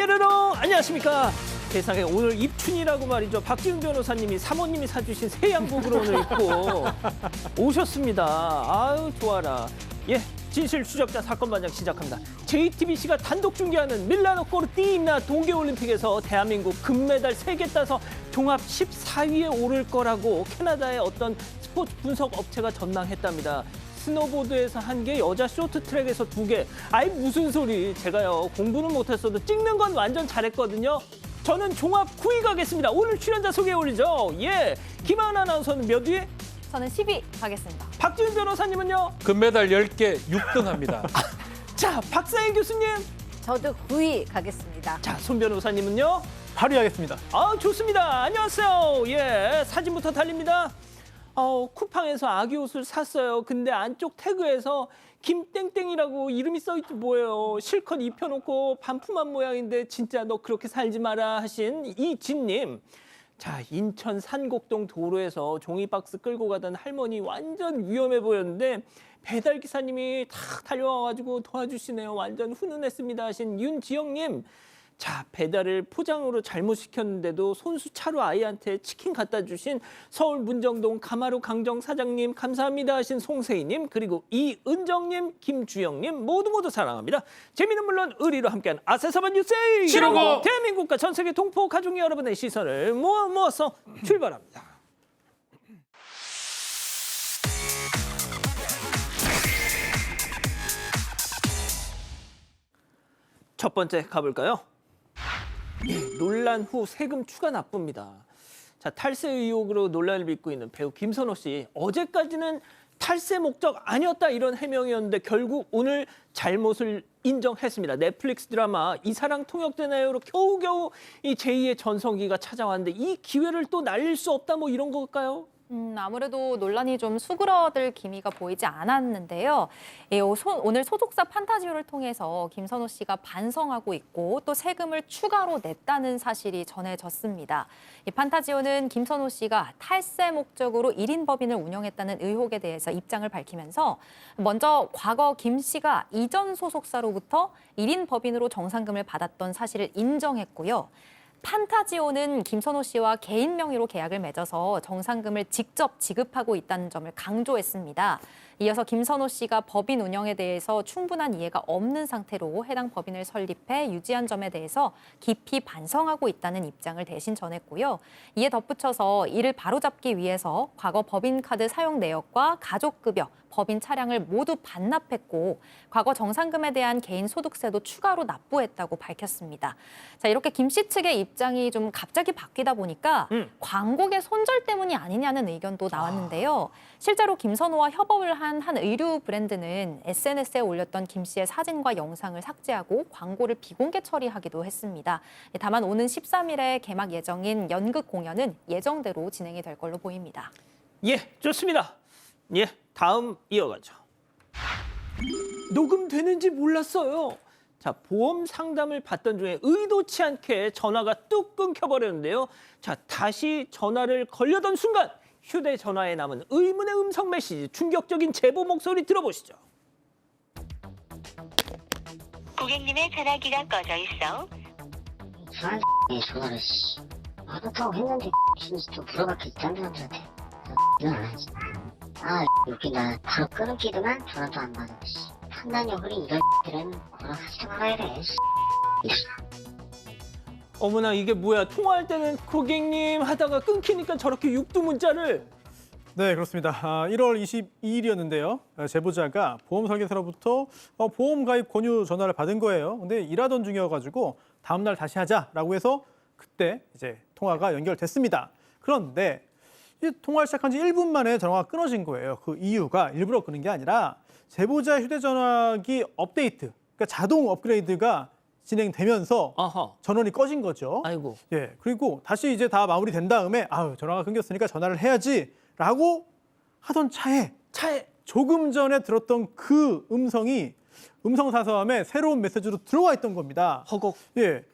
뾰로롱 안녕하십니까. 세상에 오늘 입춘이라고 말이죠. 박지훈 변호사님이 사모님이 사주신 새 양복으로 오늘 입고 오셨습니다. 아유 좋아라. 예, 진실 추적자 사건 반장 시작합니다. JTBC가 단독 중계하는 밀라노 코르티나 동계올림픽에서 대한민국 금메달 3개 따서 종합 14위에 오를 거라고 캐나다의 어떤 스포츠 분석 업체가 전망했답니다. 스노보드에서 1개, 여자 쇼트트랙에서 2개. 아이 무슨 소리. 제가요 공부는 못했어도 찍는 건 완전 잘했거든요. 저는 종합 9위 가겠습니다. 오늘 출연자 소개해 올리죠. 예, 김하은 아나운서는 몇 위? 저는 10위 가겠습니다. 박지훈 변호사님은요? 금메달 10개 6등 합니다. 자, 박사일 교수님. 저도 9위 가겠습니다. 자, 손 변호사님은요? 8위 하겠습니다. 아, 좋습니다. 안녕하세요. 예, 사진부터 달립니다. 쿠팡에서 아기 옷을 샀어요. 근데 안쪽 태그에서 김땡땡이라고 이름이 써있지 뭐예요. 실컷 입혀놓고 반품한 모양인데 진짜 너 그렇게 살지 마라 하신 이진님. 자, 인천 산곡동 도로에서 종이박스 끌고 가던 할머니 완전 위험해 보였는데 배달 기사님이 탁 달려와가지고 도와주시네요. 완전 훈훈했습니다 하신 윤지영님. 자, 배달을 포장으로 잘못 시켰는데도 손수 차로 아이한테 치킨 갖다 주신 서울 문정동 가마루 강정 사장님 감사합니다 하신 송세희님, 그리고 이은정님, 김주영님 모두 사랑합니다. 재미는 물론 의리로 함께한 아세서반 뉴스 치르고! 대한민국과 전 세계 동포 가족 여러분의 시선을 모아서 출발합니다. 첫 번째 가볼까요? 논란 후 세금 추가 납부입니다. 자, 탈세 의혹으로 논란을 빚고 있는 배우 김선호 씨. 어제까지는 탈세 목적 아니었다 이런 해명이었는데 결국 오늘 잘못을 인정했습니다. 넷플릭스 드라마 이사랑 통역되나요로 겨우겨우 이 제2의 전성기가 찾아왔는데 이 기회를 또 날릴 수 없다 뭐 이런 걸까요? 아무래도 논란이 좀 수그러들 기미가 보이지 않았는데요. 오늘 소속사 판타지오를 통해서 김선호 씨가 반성하고 있고 또 세금을 추가로 냈다는 사실이 전해졌습니다. 이 판타지오는 김선호 씨가 탈세 목적으로 1인 법인을 운영했다는 의혹에 대해서 입장을 밝히면서 먼저 과거 김 씨가 이전 소속사로부터 1인 법인으로 정산금을 받았던 사실을 인정했고요. 판타지오는 김선호 씨와 개인 명의로 계약을 맺어서 정산금을 직접 지급하고 있다는 점을 강조했습니다. 이어서 김선호 씨가 법인 운영에 대해서 충분한 이해가 없는 상태로 해당 법인을 설립해 유지한 점에 대해서 깊이 반성하고 있다는 입장을 대신 전했고요. 이에 덧붙여서 이를 바로잡기 위해서 과거 법인카드 사용 내역과 가족급여, 법인 차량을 모두 반납했고 과거 정산금에 대한 개인 소득세도 추가로 납부했다고 밝혔습니다. 자, 이렇게 김 씨 측의 입장이 좀 갑자기 바뀌다 보니까 광고계 손절 때문이 아니냐는 의견도 나왔는데요. 실제로 김선호와 협업을 한 의류 브랜드는 SNS에 올렸던 김 씨의 사진과 영상을 삭제하고 광고를 비공개 처리하기도 했습니다. 다만 오는 13일에 개막 예정인 연극 공연은 예정대로 진행이 될 걸로 보입니다. 예, 좋습니다. 예, 다음 이어가죠. 녹음되는지 몰랐어요. 자, 보험 상담을 받던 중에 의도치 않게 전화가 뚝 끊겨버렸는데요. 자, 다시 전화를 걸려던 순간 휴대전화에 남은 의문의 음성 메시지, 충격적인 제보 목소리 들어보시죠. 고객님의 전화기가 꺼져 있어. 저한 전화를 안 한다고 했는데 진짜 좀 물어봤기 사람들한테 이건 안 하지. 아 웃긴다. 바로 끊기더만 전화도 안 받아. 판단력을 이런 들은 걸어가지고 말아야 돼. 어머나 이게 뭐야. 통화할 때는 고객님 하다가 끊기니까 저렇게 육두 문자를. 네, 그렇습니다. 1월 22일이었는데요. 제보자가 보험 설계사로부터 보험 가입 권유 전화를 받은 거예요. 근데 일하던 중이어가지고 다음 날 다시 하자라고 해서 그때 이제 통화가 연결됐습니다. 그런데 이 통화를 시작한 지 1분 만에 전화가 끊어진 거예요. 그 이유가 일부러 끊은 게 아니라 제보자 휴대전화기 업데이트, 그러니까 자동 업그레이드가 진행되면서 아하. 전원이 꺼진 거죠. 아이고. 예, 그리고 다시 이제 다 마무리된 다음에 전화가 끊겼으니까 전화를 해야지라고 하던 차에 조금 전에 들었던 그 음성이 음성 사서함에 새로운 메시지로 들어와 있던 겁니다. 허걱. 예,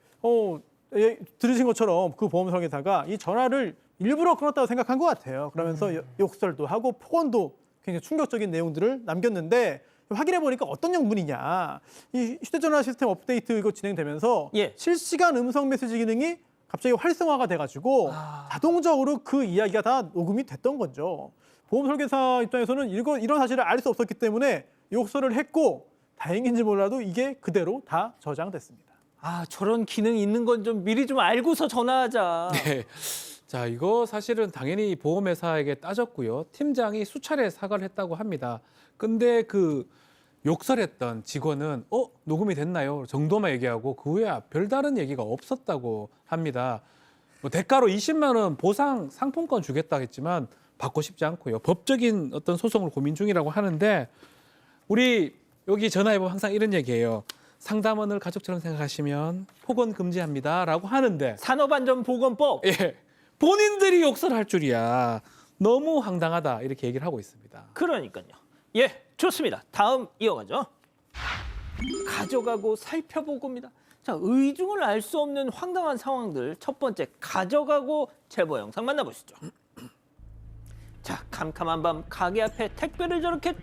들으신 것처럼 그 보험 설계사가 이 전화를 일부러 끊었다고 생각한 것 같아요. 그러면서 욕설도 하고 폭언도 굉장히 충격적인 내용들을 남겼는데 확인해 보니까 어떤 양분이냐. 이 휴대전화 시스템 업데이트 이거 진행되면서 예. 실시간 음성 메시지 기능이 갑자기 활성화가 돼가지고 자동적으로 그 이야기가 다 녹음이 됐던 거죠. 보험 설계사 입장에서는 이런 사실을 알 수 없었기 때문에 욕설을 했고 다행인지 몰라도 이게 그대로 다 저장됐습니다. 아, 저런 기능이 있는 건 좀 미리 좀 알고서 전화하자. 네. 자, 이거 사실은 당연히 보험회사에게 따졌고요. 팀장이 수차례 사과를 했다고 합니다. 근데 그 욕설했던 직원은 녹음이 됐나요? 정도만 얘기하고 그 후에 별다른 얘기가 없었다고 합니다. 뭐 대가로 20만 원 보상 상품권 주겠다 했지만 받고 싶지 않고요. 법적인 어떤 소송을 고민 중이라고 하는데 우리 여기 전화해보면 항상 이런 얘기예요. 상담원을 가족처럼 생각하시면 폭언 금지합니다라고 하는데 산업안전보건법. 예, 본인들이 욕설할 줄이야. 너무 황당하다 이렇게 얘기를 하고 있습니다. 그러니까요. 예, 좋습니다. 다음 이어가죠. 가져가고 살펴보고입니다. 자, 의중을 알 수 없는 황당한 상황들. 첫 번째, 가져가고 제보 영상 만나보시죠. 자, 캄캄한 밤 가게 앞에 택배를 저렇게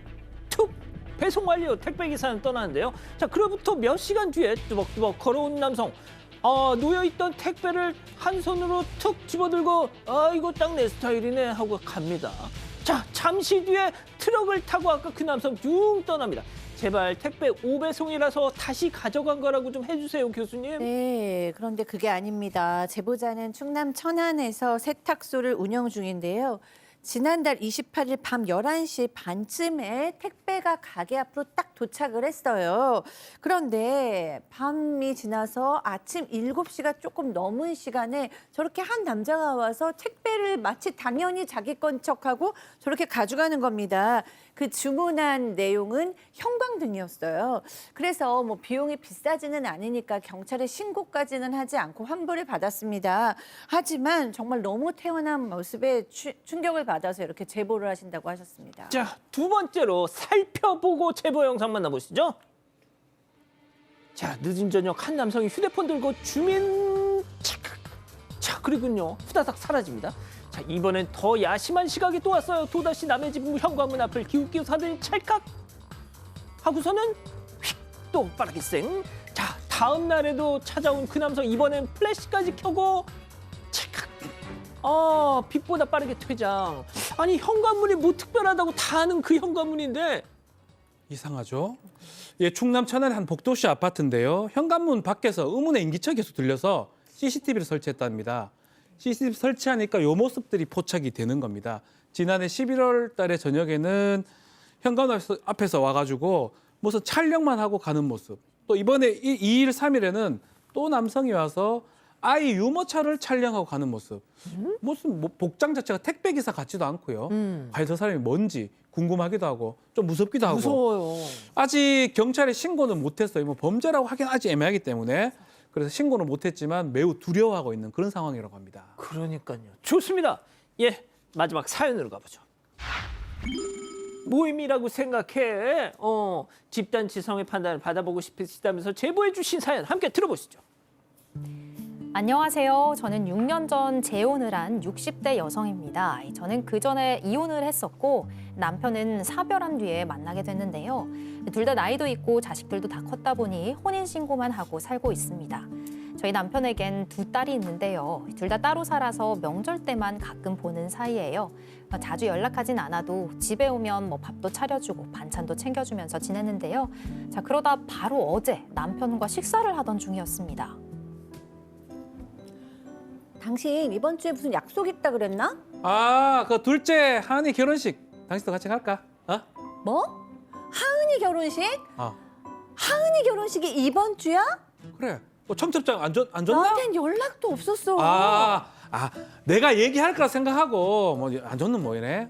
툭 배송 완료. 택배 기사는 떠나는데요. 자, 그로부터 몇 시간 뒤에 뚜벅뚜벅 걸어온 남성. 놓여있던 택배를 한 손으로 툭 집어들고 이거 딱 내 스타일이네 하고 갑니다. 자, 잠시 뒤에 트럭을 타고 아까 그 남성 쭉 떠납니다. 제발 택배 5배송이라서 다시 가져간 거라고 좀 해주세요, 교수님. 네, 그런데 그게 아닙니다. 제보자는 충남 천안에서 세탁소를 운영 중인데요. 지난달 28일 밤 11시 반쯤에 택배가 가게 앞으로 딱 도착을 했어요. 그런데 밤이 지나서 아침 7시가 조금 넘은 시간에 저렇게 한 남자가 와서 택배를 마치 당연히 자기 건 척하고 저렇게 가져가는 겁니다. 그 주문한 내용은 형광등이었어요. 그래서 뭐 비용이 비싸지는 않으니까 경찰에 신고까지는 하지 않고 환불을 받았습니다. 하지만 정말 너무 태연한 모습에 충격을 받아서 이렇게 제보를 하신다고 하셨습니다. 자, 두 번째로 살펴보고 제보 영상 만나보시죠. 자, 늦은 저녁 한 남성이 휴대폰 들고 주민 자, 그리고요 후다닥 사라집니다. 자, 이번엔 더 야심한 시각이 또 왔어요. 또다시 남의 집 현관문 앞을 기웃기웃하더니 찰칵 하고서는 휙 또 빠르게 쌩. 자, 다음 날에도 찾아온 그 남성 이번엔 플래시까지 켜고 찰칵. 빛보다 빠르게 퇴장. 아니, 현관문이 뭐 특별하다고 다 아는 그 현관문인데. 이상하죠? 예, 충남 천안의 한 복도시 아파트인데요. 현관문 밖에서 의문의 인기척이 계속 들려서 CCTV를 설치했답니다. CCTV 설치하니까 요 모습들이 포착이 되는 겁니다. 지난해 11월 달에 저녁에는 현관문 앞에서 와가지고 무슨 촬영만 하고 가는 모습. 또 이번에 2일, 3일에는 또 남성이 와서 아이 유모차를 촬영하고 가는 모습. 무슨 복장 자체가 택배 기사 같지도 않고요. 과연 저 사람이 뭔지 궁금하기도 하고 좀 무섭기도 하고. 무서워요. 아직 경찰에 신고는 못했어요. 뭐 범죄라고 하긴 아직 애매하기 때문에. 그래서 신고는 못했지만 매우 두려워하고 있는 그런 상황이라고 합니다. 그러니까요. 좋습니다. 예, 마지막 사연으로 가보죠. 모임이라고 생각해. 집단 지성의 판단을 받아보고 싶으시다면서 제보해 주신 사연 함께 들어보시죠. 안녕하세요. 저는 6년 전 재혼을 한 60대 여성입니다. 저는 그 전에 이혼을 했었고 남편은 사별한 뒤에 만나게 됐는데요. 둘 다 나이도 있고 자식들도 다 컸다 보니 혼인신고만 하고 살고 있습니다. 저희 남편에겐 2딸이 있는데요. 둘 다 따로 살아서 명절 때만 가끔 보는 사이예요. 자주 연락하진 않아도 집에 오면 뭐 밥도 차려주고 반찬도 챙겨주면서 지냈는데요. 자, 그러다 바로 어제 남편과 식사를 하던 중이었습니다. 당신 이번 주에 무슨 약속 있다 그랬나? 그 둘째 하은이 결혼식 당신도 같이 갈까? 뭐? 하은이 결혼식? 어. 하은이 결혼식이 이번 주야? 그래. 청첩장 안 줬나? 나한텐 연락도 없었어. 내가 얘기할 거라 생각하고 뭐 안 줬는 뭐 이래.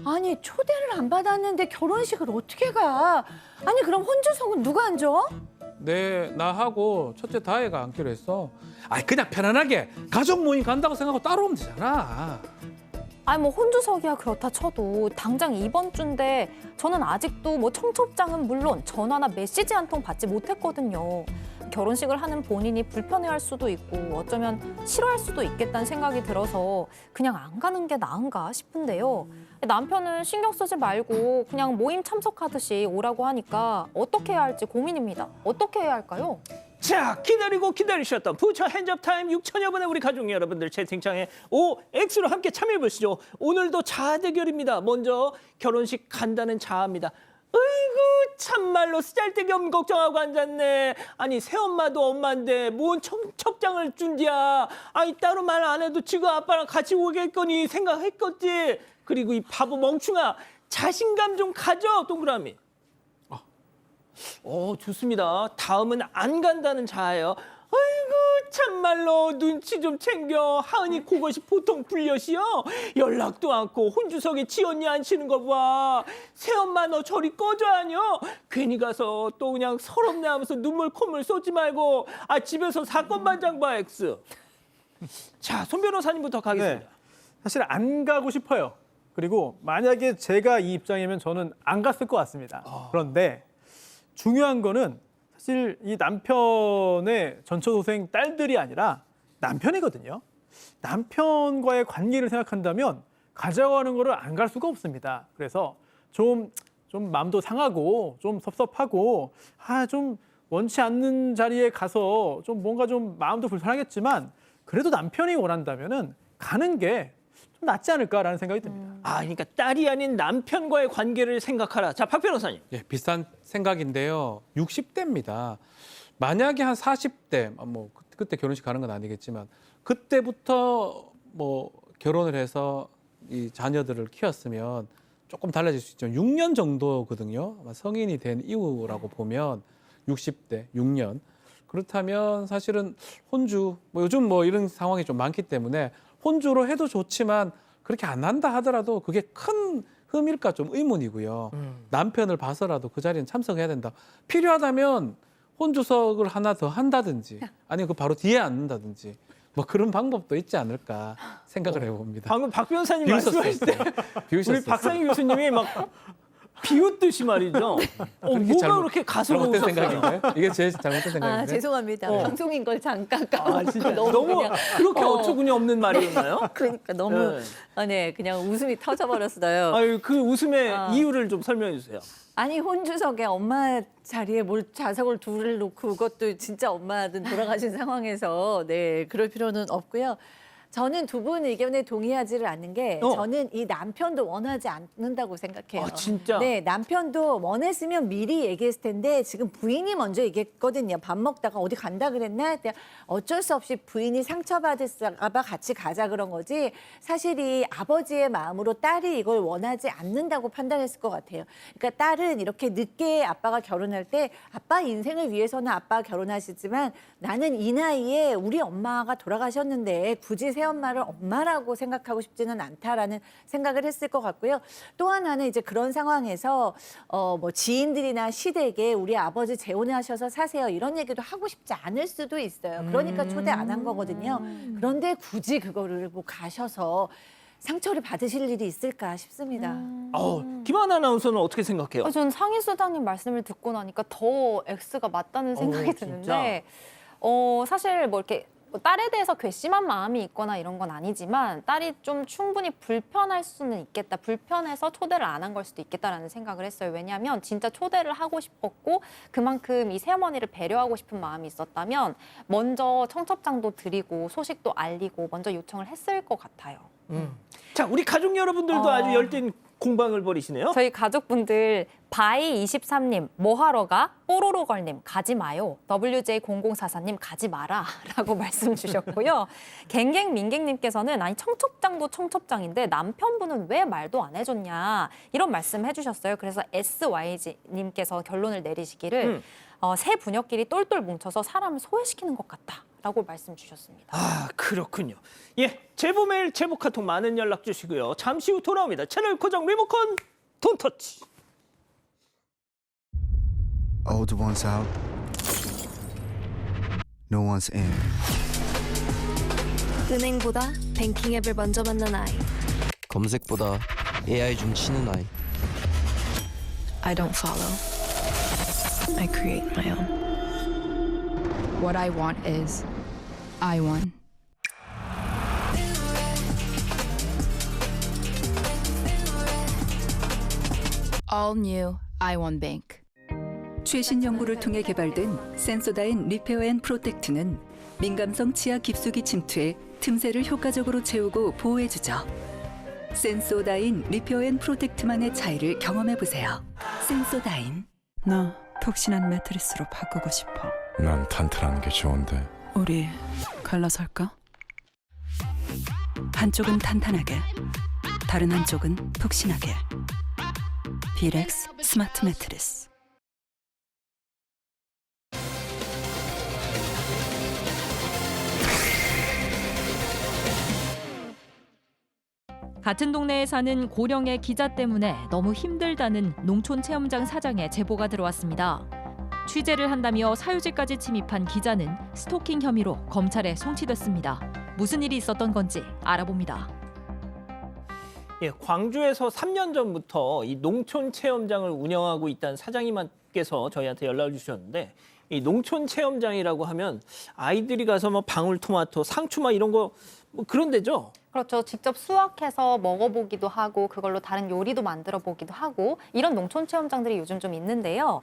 아니 초대를 안 받았는데 결혼식을 어떻게 가? 아니 그럼 혼주석은 누가 앉아? 나하고 첫째 다혜가 앉기로 했어. 그냥 편안하게 가족 모임 간다고 생각하고 따로 오면 되잖아. 뭐 혼주석이야 그렇다 쳐도 당장 이번 주인데 저는 아직도 뭐 청첩장은 물론 전화나 메시지 한 통 받지 못했거든요. 결혼식을 하는 본인이 불편해할 수도 있고 어쩌면 싫어할 수도 있겠다는 생각이 들어서 그냥 안 가는 게 나은가 싶은데요. 남편은 신경 쓰지 말고 그냥 모임 참석하듯이 오라고 하니까 어떻게 해야 할지 고민입니다. 어떻게 해야 할까요? 자, 기다리고 기다리셨던 부처 핸즈업 타임 6천여 분의 우리 가족 여러분들 채팅창에 OX로 함께 참여해 보시죠. 오늘도 자아 대결입니다. 먼저 결혼식 간다는 자아입니다. 어이구 참말로 쓰잘데기 없는 걱정하고 앉았네. 아니 새엄마도 엄마인데 뭔 첩장을 준디야. 아니 따로 말 안 해도 지금 아빠랑 같이 오겠거니 생각했겠지. 그리고 이 바보 멍충아 자신감 좀 가져 동그라미. 좋습니다. 다음은 안 간다는 자예요. 아이고 참말로 눈치 좀 챙겨. 하은이 그것이 보통 불려시여. 연락도 않고 혼주석에 지언니 앉히는 거 봐. 새엄마 너 저리 꺼져 아뇨. 괜히 가서 또 그냥 서럽네 하면서 눈물 콧물 쏟지 말고 집에서 사건 반장 봐 X. 자, 손 변호사님부터 가겠습니다. 네. 사실 안 가고 싶어요. 그리고 만약에 제가 이 입장이면 저는 안 갔을 것 같습니다. 그런데 중요한 거는 사실 이 남편의 전처동생 딸들이 아니라 남편이거든요. 남편과의 관계를 생각한다면 가자고 하는 거를 안 갈 수가 없습니다. 그래서 좀 마음도 상하고 좀 섭섭하고 좀 원치 않는 자리에 가서 좀 뭔가 좀 마음도 불편하겠지만 그래도 남편이 원한다면은 가는 게 좀 낫지 않을까라는 생각이 듭니다. 그러니까 딸이 아닌 남편과의 관계를 생각하라. 자, 박 변호사님. 예, 비슷한 생각인데요. 60대입니다. 만약에 한 40대, 그때 결혼식 가는 건 아니겠지만 그때부터 결혼을 해서 이 자녀들을 키웠으면 조금 달라질 수 있죠. 6년 정도거든요. 아마 성인이 된 이후라고 보면 60대, 6년. 그렇다면 사실은 혼주, 요즘 이런 상황이 좀 많기 때문에 혼주로 해도 좋지만 그렇게 안 한다 하더라도 그게 큰 흠일까 좀 의문이고요. 남편을 봐서라도 그 자리는 참석해야 된다. 필요하다면 혼주석을 하나 더 한다든지 아니면 그 바로 뒤에 앉는다든지 그런 방법도 있지 않을까 생각을 해봅니다. 방금 박 변호사님 말씀하실 때 비웃었어요. 우리 박상희 교수님이 막 비웃듯이 말이죠. 뭐가 그렇게 가슴을 잘못된 웃었어요? 생각인가요? 이게 제 잘못된 생각인가요? 죄송합니다. 방송인 걸 잠깐 까먹고 진짜 너무 너무 그냥 그렇게 어처구니 없는 말이었나요? 그러니까 너무 네. 그냥 웃음이 터져버렸어요. 그 웃음의 이유를 좀 설명해 주세요. 아니 혼주석에 엄마 자리에 좌석을 둘을 놓고 그것도 진짜 엄마든 돌아가신 상황에서 그럴 필요는 없고요. 저는 두 분 의견에 동의하지를 않는 게 저는 이 남편도 원하지 않는다고 생각해요. 진짜? 네, 남편도 원했으면 미리 얘기했을 텐데 지금 부인이 먼저 얘기했거든요. 밥 먹다가 어디 간다 그랬나? 어쩔 수 없이 부인이 상처받을까 봐 같이 가자 그런 거지. 사실 이 아버지의 마음으로 딸이 이걸 원하지 않는다고 판단했을 것 같아요. 그러니까 딸은 이렇게 늦게 아빠가 결혼할 때 아빠 인생을 위해서는 아빠가 결혼하시지만 나는 이 나이에 우리 엄마가 돌아가셨는데 굳이 새엄마를 엄마라고 생각하고 싶지는 않다라는 생각을 했을 것 같고요. 또 하나는 이제 그런 상황에서 지인들이나 시댁에 우리 아버지 재혼하셔서 사세요 이런 얘기도 하고 싶지 않을 수도 있어요. 그러니까 초대 안 한 거거든요. 그런데 굳이 그거를 가셔서 상처를 받으실 일이 있을까 싶습니다. 김하나 아나운서는 어떻게 생각해요? 전 상희 수장님 말씀을 듣고 나니까 더 X가 맞다는 생각이 드는데 사실 이렇게 딸에 대해서 괘씸한 마음이 있거나 이런 건 아니지만 딸이 좀 충분히 불편할 수는 있겠다. 불편해서 초대를 안 한 걸 수도 있겠다라는 생각을 했어요. 왜냐하면 진짜 초대를 하고 싶었고 그만큼 이 새어머니를 배려하고 싶은 마음이 있었다면 먼저 청첩장도 드리고 소식도 알리고 먼저 요청을 했을 것 같아요. 자, 우리 가족 여러분들도 아주 열띤 공방을 벌이시네요. 저희 가족분들 바이23님 뭐하러 가? 뽀로로걸님 가지 마요. WJ0044님 가지 마라 라고 말씀 주셨고요. 갱갱민갱님께서는 아니 청첩장도 청첩장인데 남편분은 왜 말도 안 해줬냐 이런 말씀 해주셨어요. 그래서 SYG님께서 결론을 내리시기를 새 부녀끼리 똘똘 뭉쳐서 사람을 소외시키는 것 같다 라고 말씀 주셨습니다. 그렇군요. 제보 메일, 제보 카톡 많은 연락 주시고요. 잠시 후 돌아옵니다. 채널 고정 리모컨 돈터치. Old one's out. No one's in. 은행보다 뱅킹 앱을 먼저 만난 아이. 검색보다 AI 좀 치는 아이. I don't follow. I create my own. What I want is I1. All new I1 Bank. 최신 연구를 통해 개발된 센소다인 리페어 앤 프로텍트는 민감성 치아 깊숙이 침투해 틈새를 효과적으로 채우고 보호해주죠. 센소다인 리페어 앤 프로텍트만의 차이를 경험해보세요. 센소다인. 나 푹신한 매트리스로 바꾸고 싶어. 난 탄탄한 게 좋은데. 우리 갈라설까? 한쪽은 탄탄하게, 다른 한쪽은 푹신하게. 비렉스 스마트 매트리스. 같은 동네에 사는 고령의 기자 때문에 너무 힘들다는 농촌 체험장 사장의 제보가 들어왔습니다. 취재를 한다며 사유지까지 침입한 기자는 스토킹 혐의로 검찰에 송치됐습니다. 무슨 일이 있었던 건지 알아봅니다. 예, 광주에서 3년 전부터 이 농촌 체험장을 운영하고 있다는 사장님께서 저희한테 연락을 주셨는데, 이 농촌 체험장이라고 하면 아이들이 가서 뭐 방울토마토, 상추 이런 거 뭐 그런 데죠? 그렇죠. 직접 수확해서 먹어보기도 하고 그걸로 다른 요리도 만들어 보기도 하고 이런 농촌 체험장들이 요즘 좀 있는데요.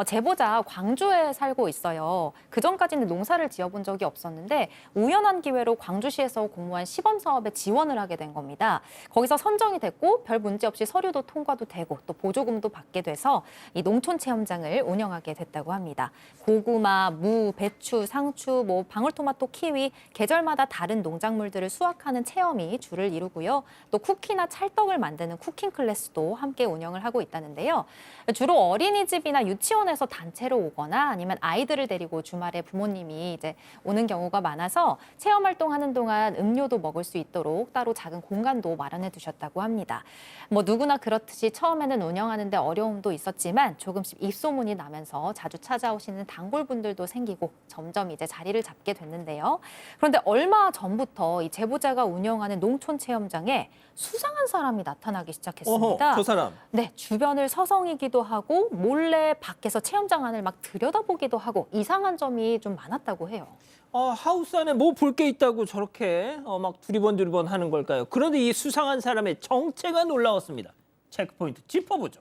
제보자 광주에 살고 있어요. 그전까지는 농사를 지어본 적이 없었는데 우연한 기회로 광주시에서 공모한 시범 사업에 지원을 하게 된 겁니다. 거기서 선정이 됐고 별 문제 없이 서류도 통과도 되고 또 보조금도 받게 돼서 이 농촌 체험장을 운영하게 됐다고 합니다. 고구마, 무, 배추, 상추, 뭐 방울토마토, 키위 계절마다 다른 농작물들을 수확하는 체험이 주를 이루고요. 또 쿠키나 찰떡을 만드는 쿠킹 클래스도 함께 운영을 하고 있다는데요. 주로 어린이집이나 유치원에서 단체로 오거나 아니면 아이들을 데리고 주말에 부모님이 이제 오는 경우가 많아서 체험 활동하는 동안 음료도 먹을 수 있도록 따로 작은 공간도 마련해 두셨다고 합니다. 뭐 누구나 그렇듯이 처음에는 운영하는데 어려움도 있었지만 조금씩 입소문이 나면서 자주 찾아오시는 단골분들도 생기고 점점 이제 자리를 잡게 됐는데요. 그런데 얼마 전부터 이 제보자가 운영하는 농촌 체험장에 수상한 사람이 나타나기 시작했습니다. 어허, 저 사람. 네, 주변을 서성이기도 하고 몰래 밖에서 체험장 안을 막 들여다보기도 하고 이상한 점이 좀 많았다고 해요. 하우스 안에 뭐 볼 게 있다고 저렇게 막 두리번 하는 걸까요? 그런데 이 수상한 사람의 정체가 놀라웠습니다. 체크포인트 짚어보죠.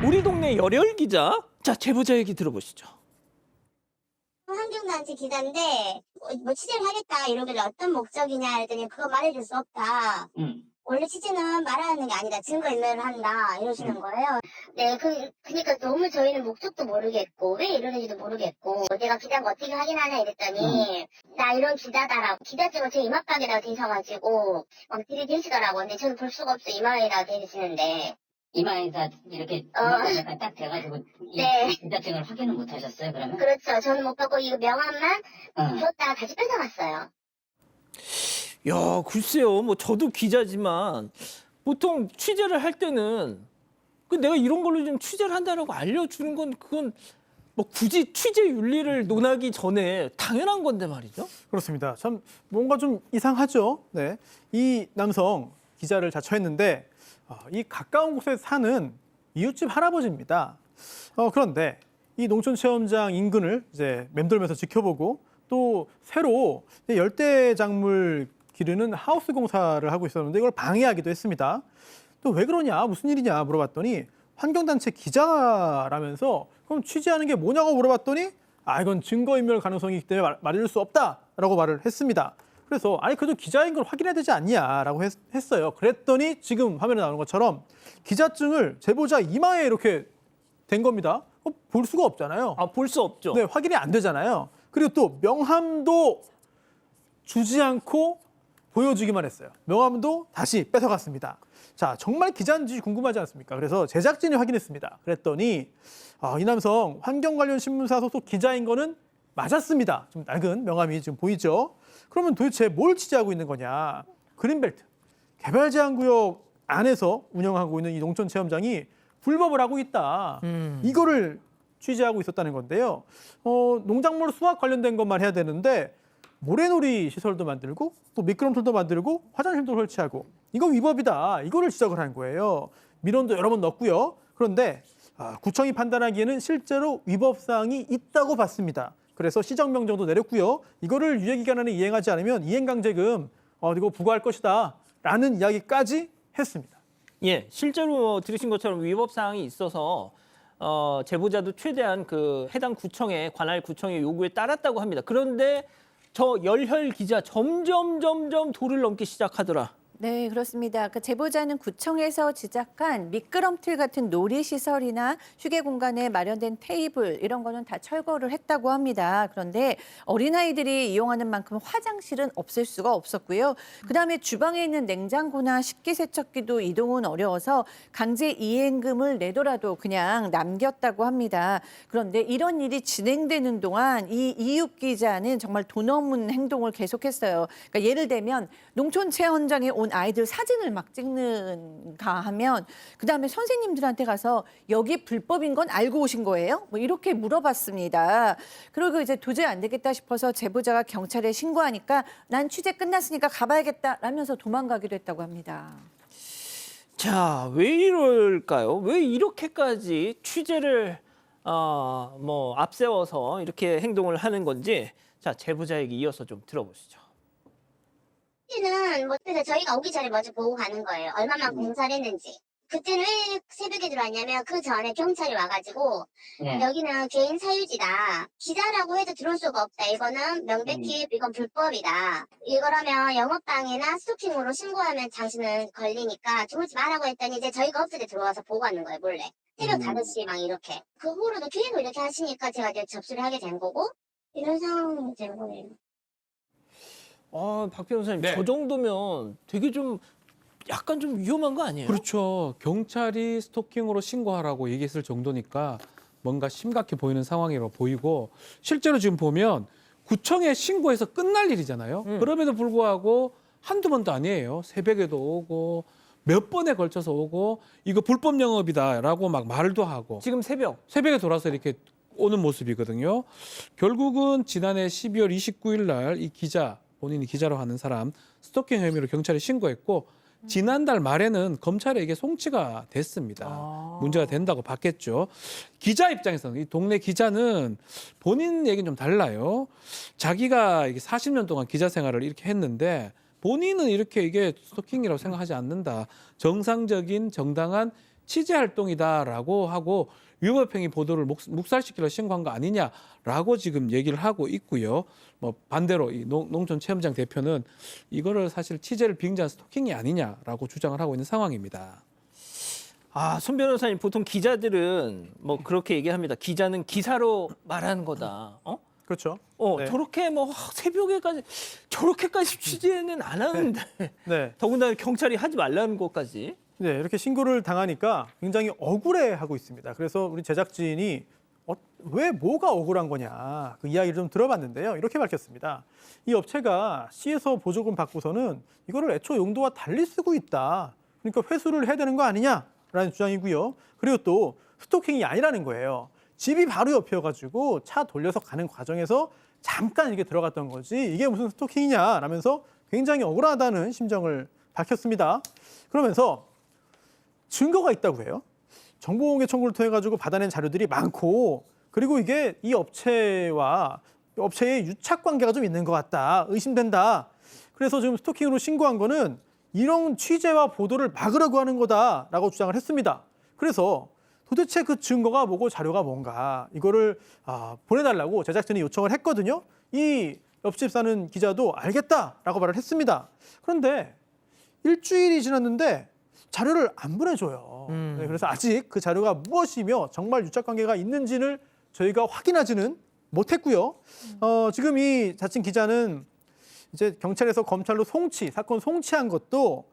우리 동네 열혈 기자. 자, 제보자 얘기 들어보시죠. 환경단체 기자인데 뭐 취재를 하겠다 이러길래 어떤 목적이냐 했더니 그거 말해줄 수 없다. 원래 취재는 말하는 게 아니다. 증거인멸을 한다 이러시는 거예요. 네, 그러니까 너무 저희는 목적도 모르겠고 왜 이러는지도 모르겠고 내가 기자가 어떻게 확인하냐 이랬더니 나 이런 기자다라고 기자증을 제 이마박에다가 대셔가지고 막 들이대시더라고. 근데 저는 볼 수가 없어. 이마에다가 대시는데. 이마에다 이렇게 약간 딱 대가지고 네. 기자증을 확인을 못 하셨어요, 그러면? 그렇죠. 저는 못 받고 이거 명함만 줬다가 다시 뺏어갔어요. 야, 글쎄요. 뭐 저도 기자지만 보통 취재를 할 때는 내가 이런 걸로 좀 취재를 한다라고 알려주는 건 그건 뭐 굳이 취재 윤리를 논하기 전에 당연한 건데 말이죠. 그렇습니다. 참 뭔가 좀 이상하죠. 네, 이 남성 기자를 자처했는데 이 가까운 곳에 사는 이웃집 할아버지입니다. 그런데 이 농촌 체험장 인근을 이제 맴돌면서 지켜보고 또 새로 열대작물 기르는 하우스 공사를 하고 있었는데 이걸 방해하기도 했습니다. 또 왜 그러냐, 무슨 일이냐 물어봤더니 환경단체 기자라면서 그럼 취재하는 게 뭐냐고 물어봤더니 이건 증거인멸 가능성이 있기 때문에 말해줄 수 없다라고 말을 했습니다. 그래서 아니 그래도 기자인 걸 확인해야 되지 않냐라고 했어요. 그랬더니 지금 화면에 나오는 것처럼 기자증을 제보자 이마에 이렇게 된 겁니다. 볼 수가 없잖아요. 볼 수 없죠. 네, 확인이 안 되잖아요. 그리고 또 명함도 주지 않고 보여주기만 했어요. 명함도 다시 뺏어갔습니다. 자, 정말 기자인지 궁금하지 않습니까? 그래서 제작진이 확인했습니다. 그랬더니 이 남성 환경 관련 신문사 소속 기자인 거는 맞았습니다. 좀 낡은 명함이 지금 보이죠? 그러면 도대체 뭘 취재하고 있는 거냐? 그린벨트, 개발제한구역 안에서 운영하고 있는 이 농촌 체험장이 불법을 하고 있다. 이거를 취재하고 있었다는 건데요. 농작물 수확 관련된 것만 해야 되는데 모래놀이 시설도 만들고 또 미끄럼틀도 만들고 화장실도 설치하고 이거 위법이다. 이거를 지적을 한 거예요. 민원도 여러 번 넣었고요. 그런데 구청이 판단하기에는 실제로 위법 사항이 있다고 봤습니다. 그래서 시정명령도 내렸고요. 이거를 유예기간 안에 이행하지 않으면 이행강제금 이거 부과할 것이다 라는 이야기까지 했습니다. 예, 실제로 들으신 것처럼 위법 사항이 있어서 제보자도 최대한 그 해당 구청의 관할 구청의 요구에 따랐다고 합니다. 그런데 저 열혈 기자 점점 도를 넘기 시작하더라. 네, 그렇습니다. 그 제보자는 구청에서 지적한 미끄럼틀 같은 놀이시설이나 휴게 공간에 마련된 테이블 이런 거는 다 철거를 했다고 합니다. 그런데 어린아이들이 이용하는 만큼 화장실은 없을 수가 없었고요. 그다음에 주방에 있는 냉장고나 식기세척기도 이동은 어려워서 강제 이행금을 내더라도 그냥 남겼다고 합니다. 그런데 이런 일이 진행되는 동안 이 이육 기자는 정말 돈 없는 행동을 계속했어요. 그러니까 예를 들면 농촌체 현장에 온 아이들 사진을 막 찍는가 하면 그다음에 선생님들한테 가서 여기 불법인 건 알고 오신 거예요? 뭐 이렇게 물어봤습니다. 그리고 이제 도저히 안 되겠다 싶어서 제보자가 경찰에 신고하니까 난 취재 끝났으니까 가봐야겠다 라면서 도망가기도 했다고 합니다. 자, 왜 이럴까요? 왜 이렇게까지 취재를 앞세워서 이렇게 행동을 하는 건지 자, 제보자 얘기 이어서 좀 들어보시죠. 는 그래서 저희가 오기 전에 먼저 보고 가는 거예요. 얼마만 공사를 했는지. 그때는 왜 새벽에 들어왔냐면 그 전에 경찰이 와가지고 여기는 개인 사유지다. 기자라고 해도 들어올 수가 없다. 이거는 명백히 이건 불법이다. 이거라면 영업방해나 스토킹으로 신고하면 당신은 걸리니까 들어오지 말라고 했더니 이제 저희가 없을 때 들어와서 보고 가는 거예요. 몰래. 새벽 5시 막 이렇게. 그 후로도 계속 이렇게 하시니까 제가 이제 접수를 하게 된 거고 이런 상황이 된 거예요. 박 변호사님, 네. 저 정도면 되게 좀 약간 좀 위험한 거 아니에요? 그렇죠. 경찰이 스토킹으로 신고하라고 얘기했을 정도니까 뭔가 심각해 보이는 상황이라고 보이고 실제로 지금 보면 구청에 신고해서 끝날 일이잖아요. 그럼에도 불구하고 한두 번도 아니에요. 새벽에도 오고 몇 번에 걸쳐서 오고 이거 불법 영업이다라고 막 말도 하고 지금 새벽에 돌아서 이렇게 오는 모습이거든요. 결국은 지난해 12월 29일 날 이 기자 본인이 기자로 하는 사람 스토킹 혐의로 경찰에 신고했고 지난달 말에는 검찰에게 송치가 됐습니다. 문제가 된다고 봤겠죠. 기자 입장에서는 이 동네 기자는 본인 얘기는 좀 달라요. 자기가 40년 동안 기자 생활을 이렇게 했는데 본인은 이렇게 이게 스토킹이라고 생각하지 않는다. 정상적인 정당한 취재 활동이다라고 하고 위법행위 보도를 묵살시키려 신고한 거 아니냐라고 지금 얘기를 하고 있고요. 뭐 반대로 이 농촌 체험장 대표는 이거를 사실 취재를 빙자한 스토킹이 아니냐라고 주장을 하고 있는 상황입니다. 손 변호사님, 보통 기자들은 뭐 그렇게 얘기합니다. 기자는 기사로 말하는 거다. 그렇죠. 네. 저렇게 새벽에까지 저렇게까지 취재는 안 하는데 네. 더군다나 경찰이 하지 말라는 것까지. 네, 이렇게 신고를 당하니까 굉장히 억울해하고 있습니다. 그래서 우리 제작진이 왜 뭐가 억울한 거냐 그 이야기를 좀 들어봤는데요. 이렇게 밝혔습니다. 이 업체가 시에서 보조금 받고서는 이거를 애초 용도와 달리 쓰고 있다. 그러니까 회수를 해야 되는 거 아니냐라는 주장이고요. 그리고 또 스토킹이 아니라는 거예요. 집이 바로 옆이어가지고 차 돌려서 가는 과정에서 잠깐 이렇게 들어갔던 거지 이게 무슨 스토킹이냐라면서 굉장히 억울하다는 심정을 밝혔습니다. 그러면서 증거가 있다고 해요. 정보공개 청구를 통해 가지고 받아낸 자료들이 많고 그리고 이게 이 업체와 업체의 유착 관계가 좀 있는 것 같다. 의심된다. 그래서 지금 스토킹으로 신고한 거는 이런 취재와 보도를 막으려고 하는 거다라고 주장을 했습니다. 그래서 도대체 그 증거가 뭐고 자료가 뭔가 이거를 보내달라고 제작진이 요청을 했거든요. 이 옆집 사는 기자도 알겠다라고 말을 했습니다. 그런데 일주일이 지났는데 자료를 안 보내줘요. 네, 그래서 아직 그 자료가 무엇이며 정말 유착관계가 있는지를 저희가 확인하지는 못했고요. 지금 이 자칭 기자는 이제 경찰에서 검찰로 사건 송치한 것도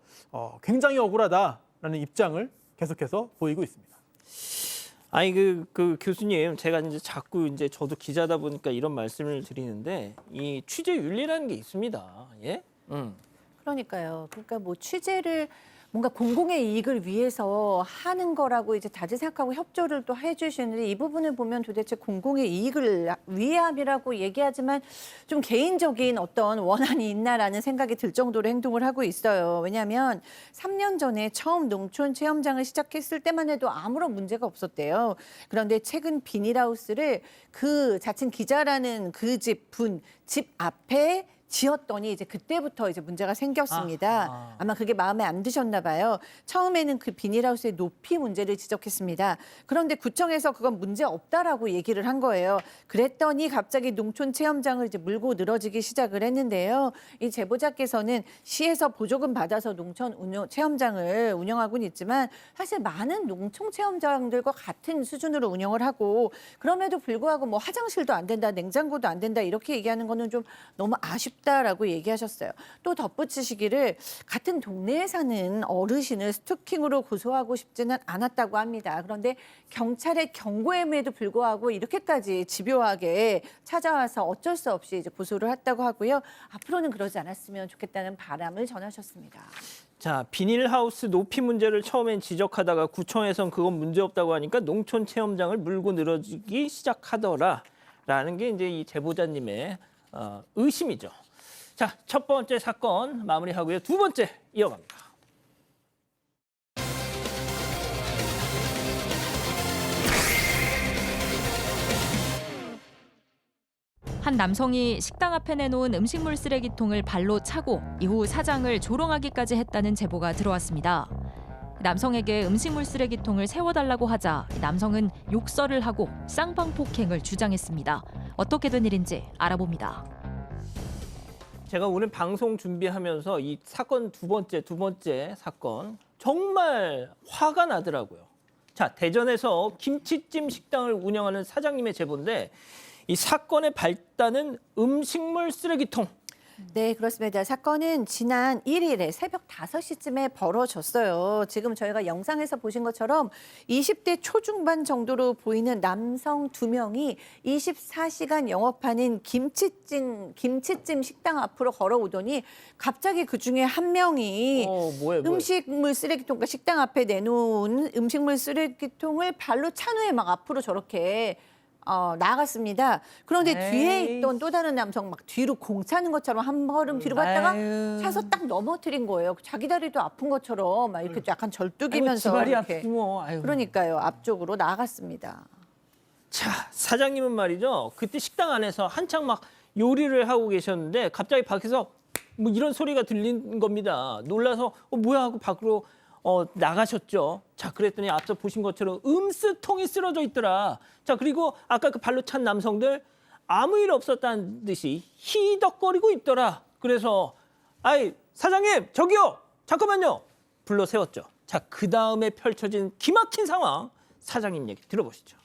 굉장히 억울하다라는 입장을 계속해서 보이고 있습니다. 아니 그 교수님, 제가 이제 자꾸 저도 기자다 보니까 이런 말씀을 드리는데 이 취재 윤리라는 게 있습니다. 예? 그러니까요. 그러니까 취재를 뭔가 공공의 이익을 위해서 하는 거라고 이제 다들 생각하고 협조를 또 해주시는데 이 부분을 보면 도대체 공공의 이익을 위함이라고 얘기하지만 좀 개인적인 어떤 원한이 있나라는 생각이 들 정도로 행동을 하고 있어요. 왜냐하면 3년 전에 처음 농촌 체험장을 시작했을 때만 해도 아무런 문제가 없었대요. 그런데 최근 비닐하우스를 그 자칭 기자라는 그 집 앞에 지었더니 이제 그때부터 이제 문제가 생겼습니다. 아마 그게 마음에 안 드셨나 봐요. 처음에는 그 비닐하우스의 높이 문제를 지적했습니다. 그런데 구청에서 그건 문제 없다라고 얘기를 한 거예요. 그랬더니 갑자기 농촌 체험장을 이제 물고 늘어지기 시작을 했는데요. 이 제보자께서는 시에서 보조금 받아서 농촌 체험장을 운영하고는 있지만 사실 많은 농촌 체험장들과 같은 수준으로 운영을 하고 그럼에도 불구하고 뭐 화장실도 안 된다, 냉장고도 안 된다 이렇게 얘기하는 거는 좀 너무 아쉽다라고 얘기하셨어요. 또 덧붙이시기를 같은 동네에 사는 어르신을 스토킹으로 고소하고 싶지는 않았다고 합니다. 그런데 경찰의 경고임에도 불구하고 이렇게까지 집요하게 찾아와서 어쩔 수 없이 이제 고소를 했다고 하고요. 앞으로는 그러지 않았으면 좋겠다는 바람을 전하셨습니다. 자, 비닐하우스 높이 문제를 처음엔 지적하다가 구청에선 그건 문제없다고 하니까 농촌 체험장을 물고 늘어지기 시작하더라라는 게 이제 이 제보자님의 의심이죠. 자, 첫 번째 사건 마무리하고요. 두 번째 이어갑니다. 한 남성이 식당 앞에 내놓은 음식물 쓰레기통을 발로 차고 이후 사장을 조롱하기까지 했다는 제보가 들어왔습니다. 남성에게 음식물 쓰레기통을 세워달라고 하자 남성은 욕설을 하고 쌍방폭행을 주장했습니다. 어떻게 된 일인지 알아봅니다. 제가 오늘 방송 준비하면서 이 사건 두 번째 사건 정말 화가 나더라고요. 자, 대전에서 김치찜 식당을 운영하는 사장님의 제보인데 이 사건의 발단은 음식물 쓰레기통. 네, 그렇습니다. 사건은 지난 1일에 새벽 5시쯤에 벌어졌어요. 지금 저희가 영상에서 보신 것처럼 20대 초중반 정도로 보이는 남성 2명이 24시간 영업하는 김치찜 식당 앞으로 걸어오더니 갑자기 그중에 한 명이 뭐야. 음식물 쓰레기통과 식당 앞에 내놓은 음식물 쓰레기통을 발로 찬 후에 막 앞으로 저렇게 나갔습니다. 그런데 뒤에 있던 또 다른 남성 막 뒤로 공 차는 것처럼 한 걸음 뒤로 갔다가 차서 딱 넘어뜨린 거예요. 자기 다리도 아픈 것처럼 막 이렇게 약간 절뚝이면서 지발이 이렇게. 아프고 뭐. 그러니까요. 앞쪽으로 나갔습니다. 자, 사장님은 말이죠. 그때 식당 안에서 한창 막 요리를 하고 계셨는데 갑자기 밖에서 뭐 이런 소리가 들린 겁니다. 놀라서 뭐야 하고 밖으로 나가셨죠. 자, 그랬더니 앞서 보신 것처럼 음쓰통이 쓰러져 있더라. 자, 그리고 아까 그 발로 찬 남성들 아무 일 없었다는 듯이 히덕거리고 있더라. 그래서 아이 사장님 저기요 잠깐만요 불러 세웠죠. 자, 그 다음에 펼쳐진 기막힌 상황 사장님 얘기 들어보시죠.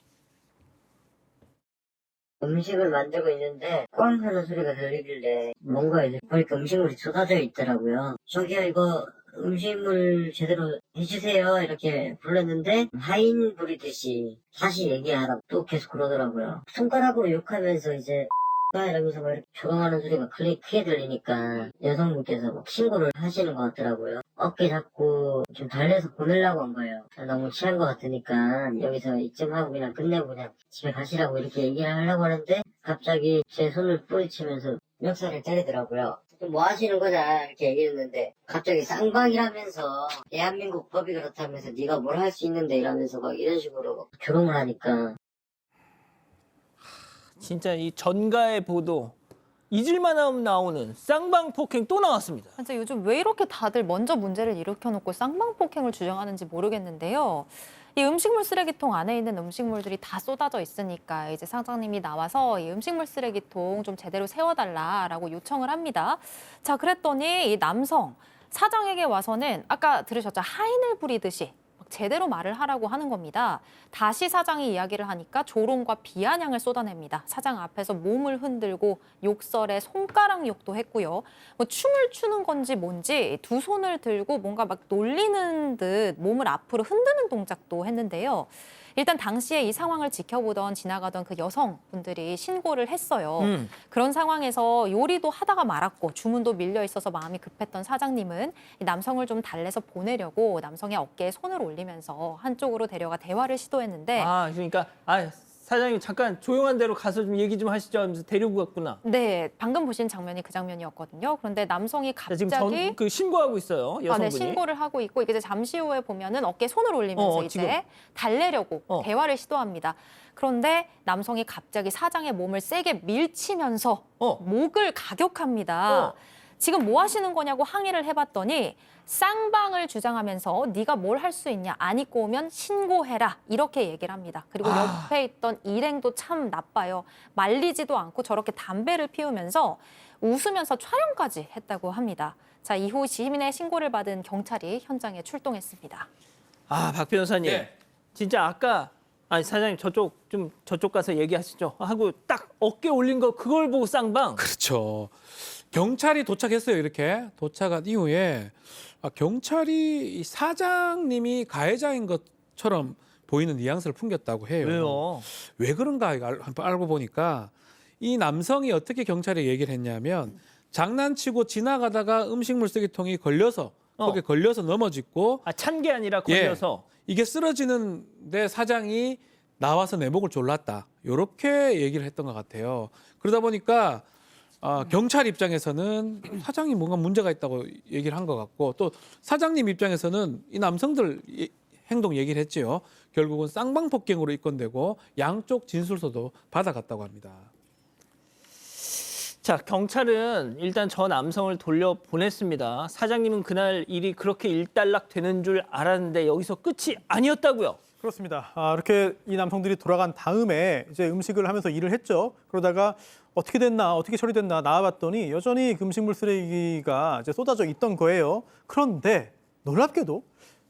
음식을 만들고 있는데 꽝 하는 소리가 들리길래 뭔가 이제 보니까 음식물이 쏟아져 있더라고요. 저기요 이거 음식물 제대로 해주세요 이렇게 불렀는데 하인 부리듯이 다시 얘기하라고 또 계속 그러더라고요. 손가락으로 욕하면서 이제 이러면서 막 이렇게 조롱하는 소리가 크게 들리니까 여성분께서 막 신고를 하시는 것 같더라고요. 어깨 잡고 좀 달래서 보내려고 한 거예요. 너무 취한 것 같으니까 여기서 이쯤 하고 그냥 끝내고 그냥 집에 가시라고 이렇게 얘기를 하려고 하는데 갑자기 제 손을 뿌리치면서 멱살을 때리더라고요. 뭐 하시는 거냐 이렇게 얘기했는데 갑자기 쌍방이라면서 대한민국 법이 그렇다면서 네가 뭘 할 수 있는데 이러면서 막 이런 식으로 조롱을 하니까 진짜 이 전가의 보도 잊을만 하면 나오는 쌍방폭행 또 나왔습니다. 진짜 요즘 왜 이렇게 다들 먼저 문제를 일으켜놓고 쌍방폭행을 주장하는지 모르겠는데요. 이 음식물 쓰레기통 안에 있는 음식물들이 다 쏟아져 있으니까 이제 사장님이 나와서 이 음식물 쓰레기통 좀 제대로 세워달라라고 요청을 합니다. 자, 그랬더니 이 남성 사장에게 와서는 아까 들으셨죠? 하인을 부리듯이 제대로 말을 하라고 하는 겁니다. 다시 사장이 이야기를 하니까 조롱과 비아냥을 쏟아냅니다. 사장 앞에서 몸을 흔들고 욕설에 손가락 욕도 했고요. 뭐 춤을 추는 건지 뭔지 두 손을 들고 뭔가 막 놀리는 듯 몸을 앞으로 흔드는 동작도 했는데요. 일단 당시에 이 상황을 지켜보던 지나가던 그 여성분들이 신고를 했어요. 그런 상황에서 요리도 하다가 말았고 주문도 밀려 있어서 마음이 급했던 사장님은 이 남성을 좀 달래서 보내려고 남성의 어깨에 손을 올리면서 한쪽으로 데려가 대화를 시도했는데 그러니까 사장님 잠깐 조용한 데로 가서 좀 얘기 좀 하시죠 하면서 데리고 갔구나. 네, 방금 보신 장면이 그 장면이었거든요. 그런데 남성이 갑자기 지금 신고하고 있어요, 여성분이. 네, 신고를 하고 있고 이제 잠시 후에 보면은 어깨에 손을 올리면서 지금. 이제 달래려고 대화를 시도합니다. 그런데 남성이 갑자기 사장의 몸을 세게 밀치면서 목을 가격합니다. 지금 뭐 하시는 거냐고 항의를 해봤더니 쌍방을 주장하면서 네가 뭘 할 수 있냐, 안 입고 오면 신고해라 이렇게 얘기를 합니다. 그리고 옆에 있던 일행도 참 나빠요. 말리지도 않고 저렇게 담배를 피우면서 웃으면서 촬영까지 했다고 합니다. 자, 이후 시민의 신고를 받은 경찰이 현장에 출동했습니다. 박 변호사님, 진짜 아까 사장님 저쪽 가서 얘기하시죠 하고 딱 어깨 올린 거 그걸 보고 쌍방. 그렇죠. 경찰이 도착했어요. 이렇게 도착한 이후에 경찰이 이 사장님이 가해자인 것처럼 보이는 뉘앙스를 풍겼다고 해요. 왜요? 왜 그런가 알고 보니까 이 남성이 어떻게 경찰에 얘기를 했냐면 장난치고 지나가다가 음식물 쓰레기통이 걸려서 거기에 걸려서 넘어졌고 찬 게 아니라 걸려서 이게 쓰러지는데 사장이 나와서 내 목을 졸랐다. 이렇게 얘기를 했던 것 같아요. 그러다 보니까 경찰 입장에서는 사장이 뭔가 문제가 있다고 얘기를 한 것 같고 또 사장님 입장에서는 이 남성들 행동 얘기를 했지요. 결국은 쌍방폭행으로 입건되고 양쪽 진술서도 받아갔다고 합니다. 자, 경찰은 일단 저 남성을 돌려보냈습니다. 사장님은 그날 일이 그렇게 일단락 되는 줄 알았는데 여기서 끝이 아니었다고요. 그렇습니다. 이렇게 이 남성들이 돌아간 다음에 이제 음식을 하면서 일을 했죠. 그러다가 어떻게 됐나, 어떻게 처리됐나 나와봤더니 여전히 그 음식물 쓰레기가 이제 쏟아져 있던 거예요. 그런데 놀랍게도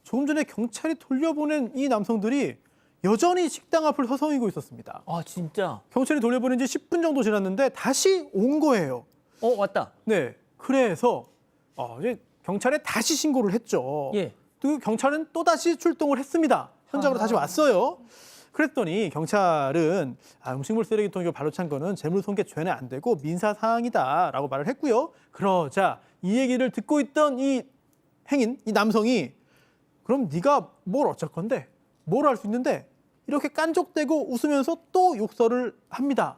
조금 전에 경찰이 돌려보낸 이 남성들이 여전히 식당 앞을 서성이고 있었습니다. 진짜? 경찰이 돌려보낸 지 10분 정도 지났는데 다시 온 거예요. 왔다. 네, 그래서 이제 경찰에 다시 신고를 했죠. 또 경찰은 또 다시 출동을 했습니다. 현장으로 다시 왔어요. 그랬더니 경찰은 음식물 쓰레기통 이거 발로 찬 거는 재물손괴 죄는 안 되고 민사 사항이다라고 말을 했고요. 그러자 이 얘기를 듣고 있던 이 행인, 이 남성이 그럼 네가 뭘 어쩔 건데? 뭘 할 수 있는데? 이렇게 깐족대고 웃으면서 또 욕설을 합니다.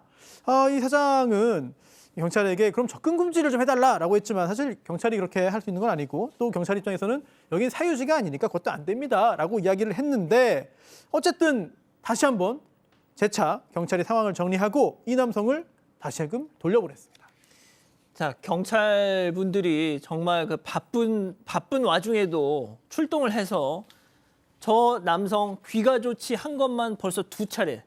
이 사장은 경찰에게 그럼 접근 금지를 좀 해달라라고 했지만 사실 경찰이 그렇게 할 수 있는 건 아니고 또 경찰 입장에서는 여긴 사유지가 아니니까 그것도 안 됩니다라고 이야기를 했는데 어쨌든 다시 한번 재차 경찰이 상황을 정리하고 이 남성을 다시금 돌려보냈습니다. 자, 경찰분들이 정말 그 바쁜 와중에도 출동을 해서 저 남성 귀가 좋지 한 것만 벌써 2차례.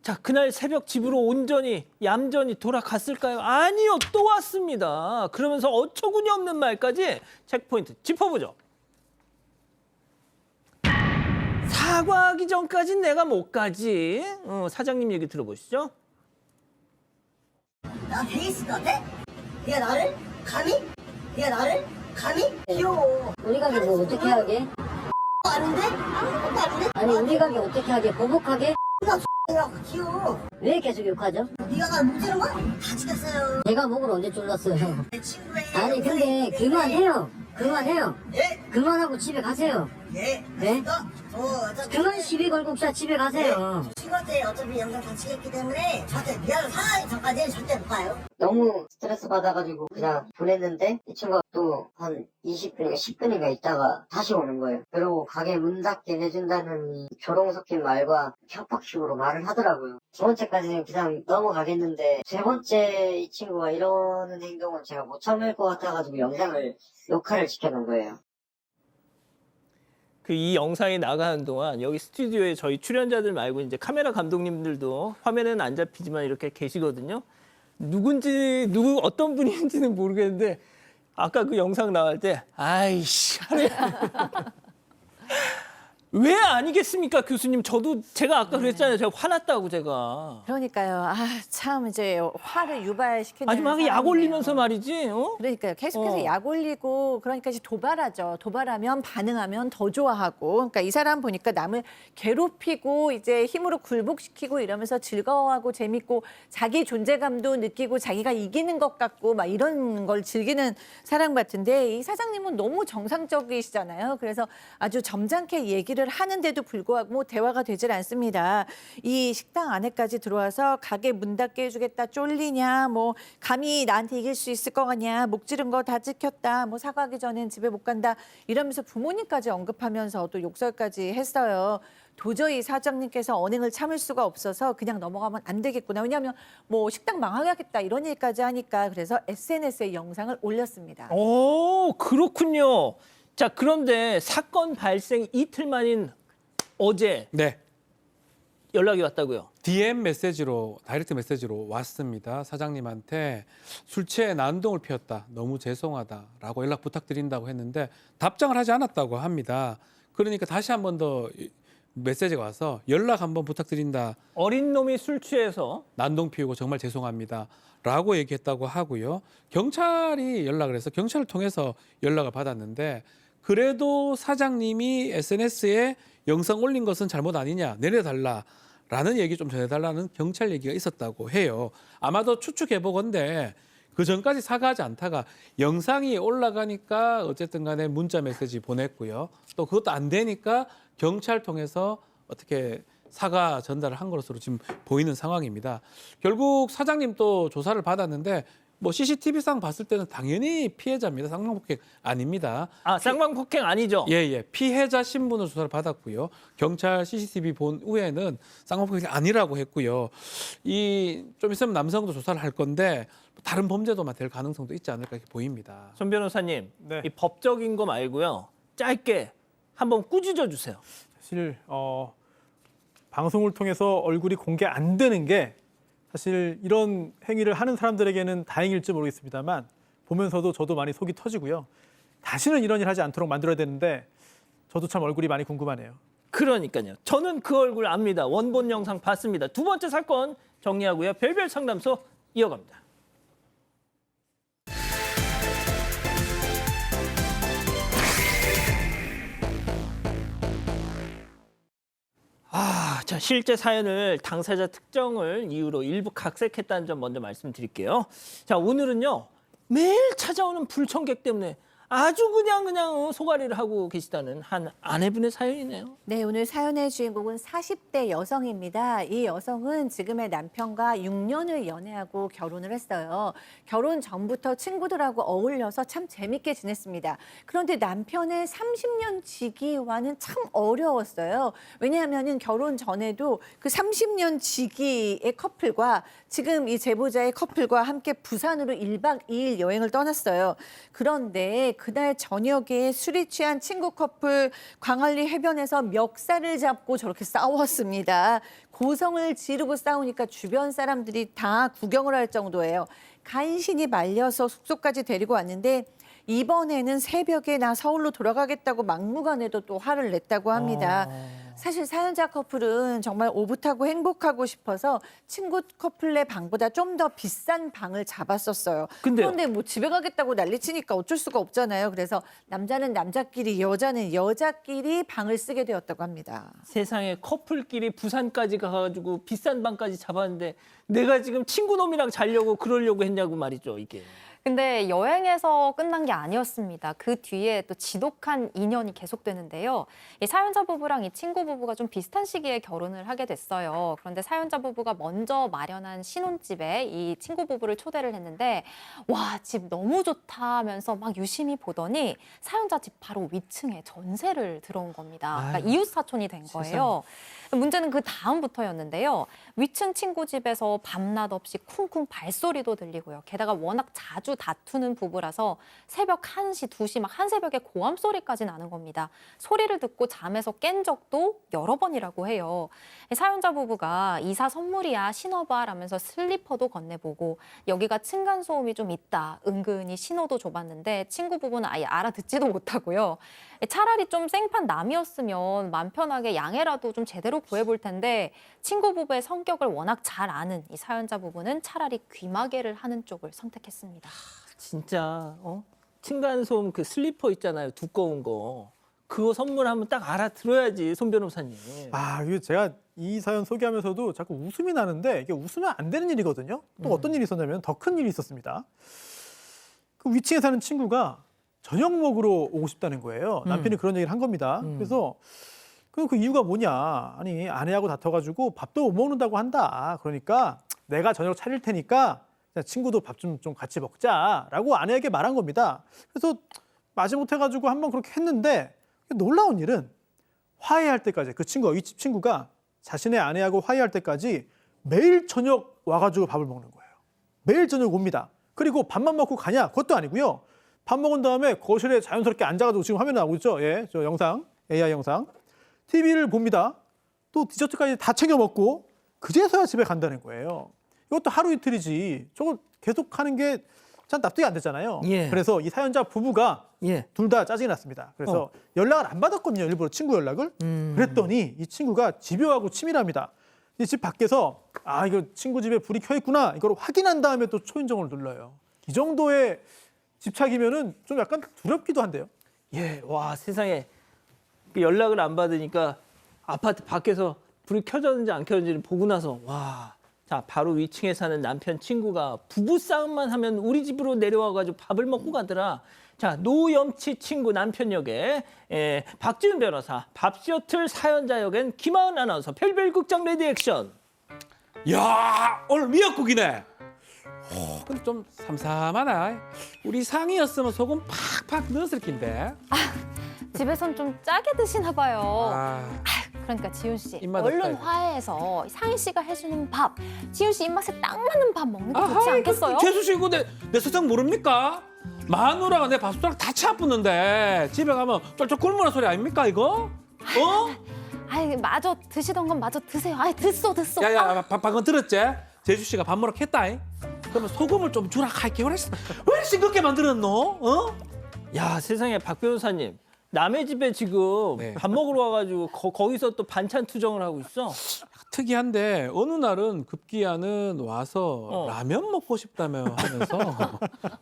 자, 그날 새벽 집으로 온전히 얌전히 돌아갔을까요? 아니요, 또 왔습니다. 그러면서 어처구니 없는 말까지 체크포인트 짚어보죠. 사과하기 전까진 내가 못 가지. 사장님 얘기 들어보시죠. 나 베이스 같아? 네가 나를? 감히? 네가 나를? 감히? 귀여워. 우리 가게 뭐 어떻게 하게? 아닌데? 아무것도 아닌데? 아니 우리 가게 어떻게 하게? 보복하게? 나 귀여워. 왜 계속 욕하죠? 네가 날 못 찌른 거야? 다 죽였어요. 제가 목을 언제 졸랐어요? 내 친구예요. 아니 근데 그만해요. 그만해요. 예? 그만하고 집에 가세요. 예? 네? 어차피 그만 시비 걸고 집에 가세요. 친구 때 어차피 영상 다 찍었기 때문에 절대 미안한 상황이 전까지는 절대 못 가요. 너무 스트레스 받아가지고 그냥 보냈는데 이 친구가 또 한 20분인가 10분인가 있다가 다시 오는 거예요. 그리고 가게 문 닫게 해준다는 조롱 섞인 말과 협박식으로 말을 하더라고요. 두 번째까지는 그냥 넘어가겠는데 세 번째 이 친구가 이러는 행동은 제가 못 참을 것 같아가지고 영상을 녹화를 시켜놓은 거예요. 이 영상이 나가는 동안 여기 스튜디오에 저희 출연자들 말고 이제 카메라 감독님들도 화면에는 안 잡히지만 이렇게 계시거든요. 어떤 분인지는 모르겠는데 아까 그 영상 나갈 때 아이씨 왜 아니겠습니까, 교수님? 저도 제가 아까 그랬잖아요. 제가 화났다고 제가. 그러니까요. 아, 참 이제 화를 유발시키는 마지막에 약 사람이네요. 올리면서 말이지. 그러니까요. 계속해서 약 올리고 그러니까 이제 도발하죠. 도발하면 반응하면 더 좋아하고. 그러니까 이 사람 보니까 남을 괴롭히고 이제 힘으로 굴복시키고 이러면서 즐거워하고 재밌고 자기 존재감도 느끼고 자기가 이기는 것 같고 막 이런 걸 즐기는 사람 같은데 이 사장님은 너무 정상적이시잖아요. 그래서 아주 점잖게 얘기를 하는데도 불구하고 뭐 대화가 되질 않습니다. 이 식당 안에까지 들어와서 가게 문 닫게 해주겠다, 쫄리냐, 뭐 감히 나한테 이길 수 있을 것 같냐, 목 지른 거 다 찍혔다, 뭐 사과하기 전엔 집에 못 간다 이러면서 부모님까지 언급하면서 또 욕설까지 했어요. 도저히 사장님께서 언행을 참을 수가 없어서 그냥 넘어가면 안 되겠구나. 왜냐하면 뭐 식당 망하겠다 이런 얘기까지 하니까 그래서 SNS에 영상을 올렸습니다. 오, 그렇군요. 자, 그런데 사건 발생 이틀 만인 어제 네. 연락이 왔다고요? DM 메시지로, 다이렉트 메시지로 왔습니다. 사장님한테 술 취해 난동을 피웠다. 너무 죄송하다라고 연락 부탁드린다고 했는데 답장을 하지 않았다고 합니다. 그러니까 다시 한 번 더 메시지가 와서 연락 한번 부탁드린다. 어린 놈이 술 취해서 난동 피우고 정말 죄송합니다. 라고 얘기했다고 하고요. 경찰이 연락을 해서 경찰을 통해서 연락을 받았는데 그래도 사장님이 SNS에 영상 올린 것은 잘못 아니냐, 내려달라라는 얘기 좀 전해달라는 경찰 얘기가 있었다고 해요. 아마도 추측해보건데 그 전까지 사과하지 않다가 영상이 올라가니까 어쨌든 간에 문자 메시지 보냈고요. 또 그것도 안 되니까 경찰 통해서 어떻게 사과 전달을 한 것으로 지금 보이는 상황입니다. 결국 사장님 또 조사를 받았는데 뭐 CCTV상 봤을 때는 당연히 피해자입니다. 쌍방폭행 아닙니다. 아, 쌍방폭행 아니죠? 예. 피해자 신분으로 조사를 받았고요. 경찰 CCTV 본 후에는 쌍방폭행이 아니라고 했고요. 이 좀 있으면 남성도 조사를 할 건데 다른 범죄도만 될 가능성도 있지 않을까 이렇게 보입니다. 손 변호사님, 네. 이 법적인 거 말고요. 짧게 한번 꾸짖어 주세요. 사실 방송을 통해서 얼굴이 공개 안 되는 게 사실 이런 행위를 하는 사람들에게는 다행일지 모르겠습니다만 보면서도 저도 많이 속이 터지고요. 다시는 이런 일 하지 않도록 만들어야 되는데 저도 참 얼굴이 많이 궁금하네요. 그러니까요. 저는 그 얼굴 압니다. 원본 영상 봤습니다. 두 번째 사건 정리하고요. 별별 상담소 이어갑니다. 자, 실제 사연을 당사자 특정을 이유로 일부 각색했다는 점 먼저 말씀드릴게요. 자, 오늘은요. 매일 찾아오는 불청객 때문에 아주 그냥 소가리를 하고 계시다는 한 아내분의 사연이네요. 네, 오늘 사연의 주인공은 40대 여성입니다. 이 여성은 지금의 남편과 6년을 연애하고 결혼을 했어요. 결혼 전부터 친구들하고 어울려서 참 재밌게 지냈습니다. 그런데 남편의 30년 지기와는 참 어려웠어요. 왜냐하면 결혼 전에도 그 30년 지기의 커플과 지금 이 제보자의 커플과 함께 부산으로 1박 2일 여행을 떠났어요. 그런데 그날 저녁에 술이 취한 친구 커플 광안리 해변에서 멱살을 잡고 저렇게 싸웠습니다. 고성을 지르고 싸우니까 주변 사람들이 다 구경을 할 정도예요. 간신히 말려서 숙소까지 데리고 왔는데 이번에는 새벽에 나 서울로 돌아가겠다고 막무가내도 또 화를 냈다고 합니다. 사실 사연자 커플은 정말 오붓하고 행복하고 싶어서 친구 커플의 방보다 좀 더 비싼 방을 잡았었어요. 그런데 뭐 집에 가겠다고 난리치니까 어쩔 수가 없잖아요. 그래서 남자는 남자끼리, 여자는 여자끼리 방을 쓰게 되었다고 합니다. 세상에 커플끼리 부산까지 가가지고 비싼 방까지 잡았는데 내가 지금 친구놈이랑 자려고 그러려고 했냐고 말이죠, 이게. 근데 여행에서 끝난 게 아니었습니다. 그 뒤에 또 지독한 인연이 계속되는데요. 이 사연자 부부랑 이 친구 부부가 좀 비슷한 시기에 결혼을 하게 됐어요. 그런데 사연자 부부가 먼저 마련한 신혼집에 이 친구 부부를 초대를 했는데 와, 집 너무 좋다 하면서 막 유심히 보더니 사연자 집 바로 위층에 전세를 들어온 겁니다. 그러니까 이웃 사촌이 된 거예요. 문제는 그 다음부터였는데요. 위층 친구 집에서 밤낮 없이 쿵쿵 발소리도 들리고요. 게다가 워낙 자주 자주 다투는 부부라서 새벽 1시, 2시 막 한새벽에 고함 소리까지 나는 겁니다. 소리를 듣고 잠에서 깬 적도 여러 번이라고 해요. 사연자 부부가 이사 선물이야 신어봐 라면서 슬리퍼도 건네보고 여기가 층간소음이 좀 있다. 은근히 신호도 줘봤는데 친구 부부는 아예 알아듣지도 못하고요. 차라리 좀 생판 남이었으면 맘 편하게 양해라도 좀 제대로 구해볼 텐데 친구 부부의 성격을 워낙 잘 아는 이 사연자 부부는 차라리 귀마개를 하는 쪽을 선택했습니다. 진짜 층간소음 그 슬리퍼 있잖아요. 두꺼운 거. 그거 선물하면 딱 알아들어야지, 손 변호사님. 아, 이거 제가 이 사연 소개하면서도 자꾸 웃음이 나는데 이게 웃으면 안 되는 일이거든요. 또 어떤 일이 있었냐면 더 큰 일이 있었습니다. 그 위층에 사는 친구가 저녁 먹으러 오고 싶다는 거예요. 남편이 그런 얘기를 한 겁니다. 그래서 그 이유가 뭐냐. 아니, 아내하고 다퉈가지고 밥도 못 먹는다고 한다. 그러니까 내가 저녁 차릴 테니까 친구도 밥 좀 같이 먹자라고 아내에게 말한 겁니다. 그래서 마지못해가지고 한번 그렇게 했는데 놀라운 일은 화해할 때까지 그 친구가 이 집 친구가 자신의 아내하고 화해할 때까지 매일 저녁 와가지고 밥을 먹는 거예요. 매일 저녁 옵니다. 그리고 밥만 먹고 가냐? 그것도 아니고요. 밥 먹은 다음에 거실에 자연스럽게 앉아가지고 지금 화면에 나오고 있죠? 예, 저 영상, AI 영상. TV를 봅니다. 또 디저트까지 다 챙겨 먹고 그제서야 집에 간다는 거예요. 이것도 하루 이틀이지. 저걸 계속 하는 게 참 납득이 안 되잖아요. 예. 그래서 이 사연자 부부가 예. 둘 다 짜증이 났습니다. 그래서 연락을 안 받았거든요. 일부러 친구 연락을. 그랬더니 이 친구가 집요하고 치밀합니다. 이 집 밖에서 이거 친구 집에 불이 켜 있구나. 이걸 확인한 다음에 또 초인종을 눌러요. 이 정도의 집착이면은 좀 약간 두렵기도 한데요. 예, 와 세상에 그 연락을 안 받으니까 아파트 밖에서 불이 켜졌는지 안 켜졌는지를 보고 나서 와, 자 바로 위층에 사는 남편 친구가 부부 싸움만 하면 우리 집으로 내려와가지고 밥을 먹고 가더라. 자 노염치 친구 남편 역에 박지훈 변호사, 밥셔틀 사연자 역엔 김하은 아나운서 별별 극장 레디 액션. 야, 오늘 미역국이네. 근데 좀 삼삼하다. 우리 상이었으면 소금 팍팍 넣었을 낀데. 집에선 좀 짜게 드시나 봐요. 아, 그러니까 지훈 씨, 입맛 얼른 없다, 이거. 화해해서 상희 씨가 해주는 밥, 지훈 씨 입맛에 딱 맞는 밥 먹는 게 좋지 않겠어요? 재수 씨 이거 내 세상 모릅니까? 마누라가 내 밥숟가락 다 치아뿌는데 집에 가면 쫄쫄 굶으란 소리 아닙니까 이거? 아이 마저 드시던 건 마저 드세요. 아이 듣소. 야야, 방금 들었지? 재수 씨가 밥 먹으라 했다. 그러면 소금을 좀 주라 할게. 왜 싱겁게 만들었노? 야 세상에 박 변호사님, 남의 집에 지금 네. 밥 먹으러 와가지고 거기서 또 반찬 투정을 하고 있어. 특이한데 어느 날은 급기야는 와서 라면 먹고 싶다며 하면서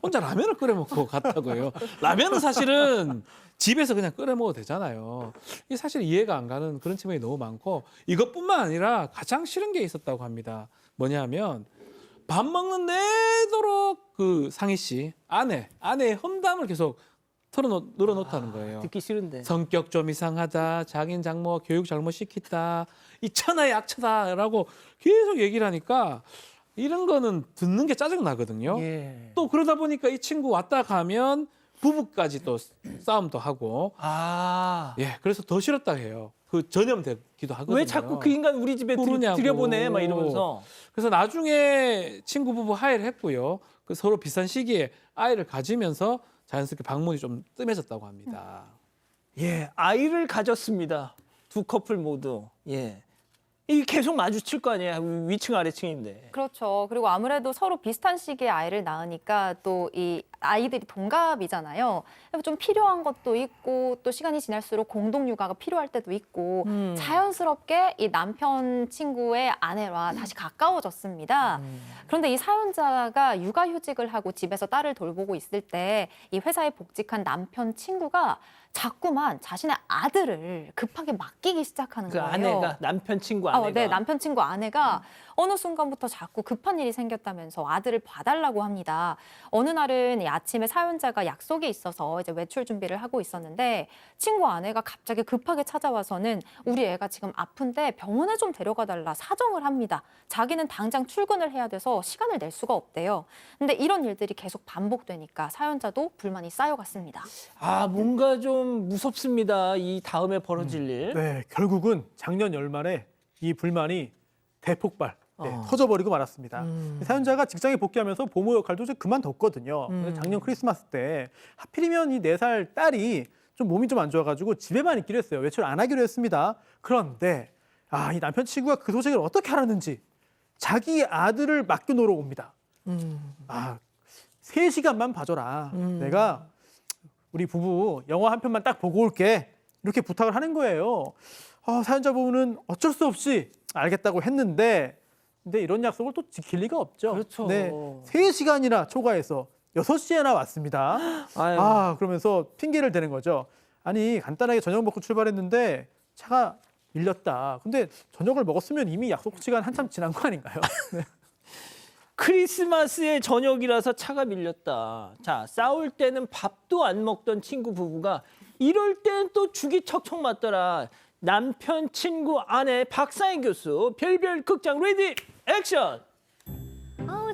혼자 라면을 끓여 먹고 갔다고요. 라면은 사실은 집에서 그냥 끓여 먹어도 되잖아요. 이게 사실 이해가 안 가는 그런 측면이 너무 많고, 이것뿐만 아니라 가장 싫은 게 있었다고 합니다. 뭐냐면 밥 먹는 내도록 그 상희 씨 아내의 험담을 계속 늘어놓다는 거예요. 듣기 싫은데. 성격 좀 이상하다, 자긴 장모 교육 잘못 시켰다, 이 천하의 악처다라고 계속 얘기를 하니까 이런 거는 듣는 게 짜증 나거든요. 예. 또 그러다 보니까 이 친구 왔다 가면 부부까지 또 싸움도 하고. 예, 그래서 더 싫었다 해요. 그 전염되기도 하거든요. 왜 자꾸 그 인간 우리 집에 들여보내 막 이러면서. 그래서 나중에 친구 부부 화해를 했고요. 그 서로 비슷한 시기에 아이를 가지면서 자연스럽게 방문이 좀 뜸해졌다고 합니다. 예, 아이를 가졌습니다. 두 커플 모두. 예. 이게 계속 마주칠 거 아니에요. 위층 아래층인데. 그렇죠. 그리고 아무래도 서로 비슷한 시기에 아이를 낳으니까 또 이 아이들이 동갑이잖아요. 좀 필요한 것도 있고 또 시간이 지날수록 공동 육아가 필요할 때도 있고 자연스럽게 이 남편 친구의 아내와 다시 가까워졌습니다. 그런데 이 사연자가 육아휴직을 하고 집에서 딸을 돌보고 있을 때 이 회사에 복직한 남편 친구가 자꾸만 자신의 아들을 급하게 맡기기 시작하는 그 거예요. 아내가, 남편 친구 아내가. 네, 남편 친구 아내가 어느 순간부터 자꾸 급한 일이 생겼다면서 아들을 봐달라고 합니다. 어느 날은 이 아침에 사연자가 약속이 있어서 이제 외출 준비를 하고 있었는데 친구 아내가 갑자기 급하게 찾아와서는 우리 애가 지금 아픈데 병원에 좀 데려가 달라 사정을 합니다. 자기는 당장 출근을 해야 돼서 시간을 낼 수가 없대요. 근데 이런 일들이 계속 반복되니까 사연자도 불만이 쌓여갔습니다. 뭔가 좀 무섭습니다. 이 다음에 벌어질 일. 네, 결국은 작년 연말에 이 불만이 대폭발, 터져버리고 말았습니다. 사연자가 직장에 복귀하면서 보모 역할도 이제 그만뒀거든요. 작년 크리스마스 때 하필이면 이 4살 딸이 좀 몸이 좀 안 좋아가지고 집에만 있기로 했어요. 외출 안 하기로 했습니다. 그런데 이 남편 친구가 그 소식을 어떻게 알았는지 자기 아들을 맡겨놓으러 옵니다. 3시간만 봐줘라. 내가 우리 부부 영화 한 편만 딱 보고 올게. 이렇게 부탁을 하는 거예요. 사연자 부부는 어쩔 수 없이 알겠다고 했는데 근데 이런 약속을 또 지킬 리가 없죠. 그렇죠. 네, 3시간이나 초과해서 6시에나 왔습니다. 그러면서 핑계를 대는 거죠. 아니 간단하게 저녁 먹고 출발했는데 차가 밀렸다. 근데 저녁을 먹었으면 이미 약속 시간 한참 지난 거 아닌가요? 네. 크리스마스의 저녁이라서 차가 밀렸다. 자, 싸울 때는 밥도 안 먹던 친구 부부가 이럴 땐 또 죽이 척척 맞더라. 남편, 친구, 아내, 박사인 교수, 별별 극장 레디 액션!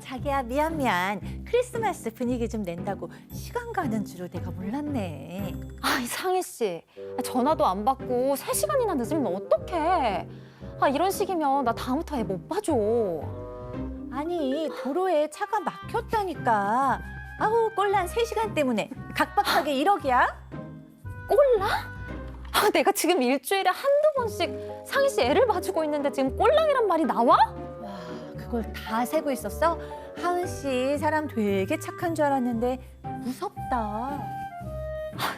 자기야 미안. 크리스마스 분위기 좀 낸다고 시간 가는 줄을 내가 몰랐네. 이 상희 씨, 전화도 안 받고 3시간이나 늦으면 어떡해. 이런 식이면 나 다음부터 애 못 봐줘. 아니 도로에 차가 막혔다니까. 꼴랑 3시간 때문에 각박하게 1억이야? 꼴랑? 내가 지금 일주일에 한두 번씩 상희 씨 애를 봐주고 있는데 지금 꼴랑이란 말이 나와? 그걸 다 세고 있었어? 하은 씨 사람 되게 착한 줄 알았는데 무섭다.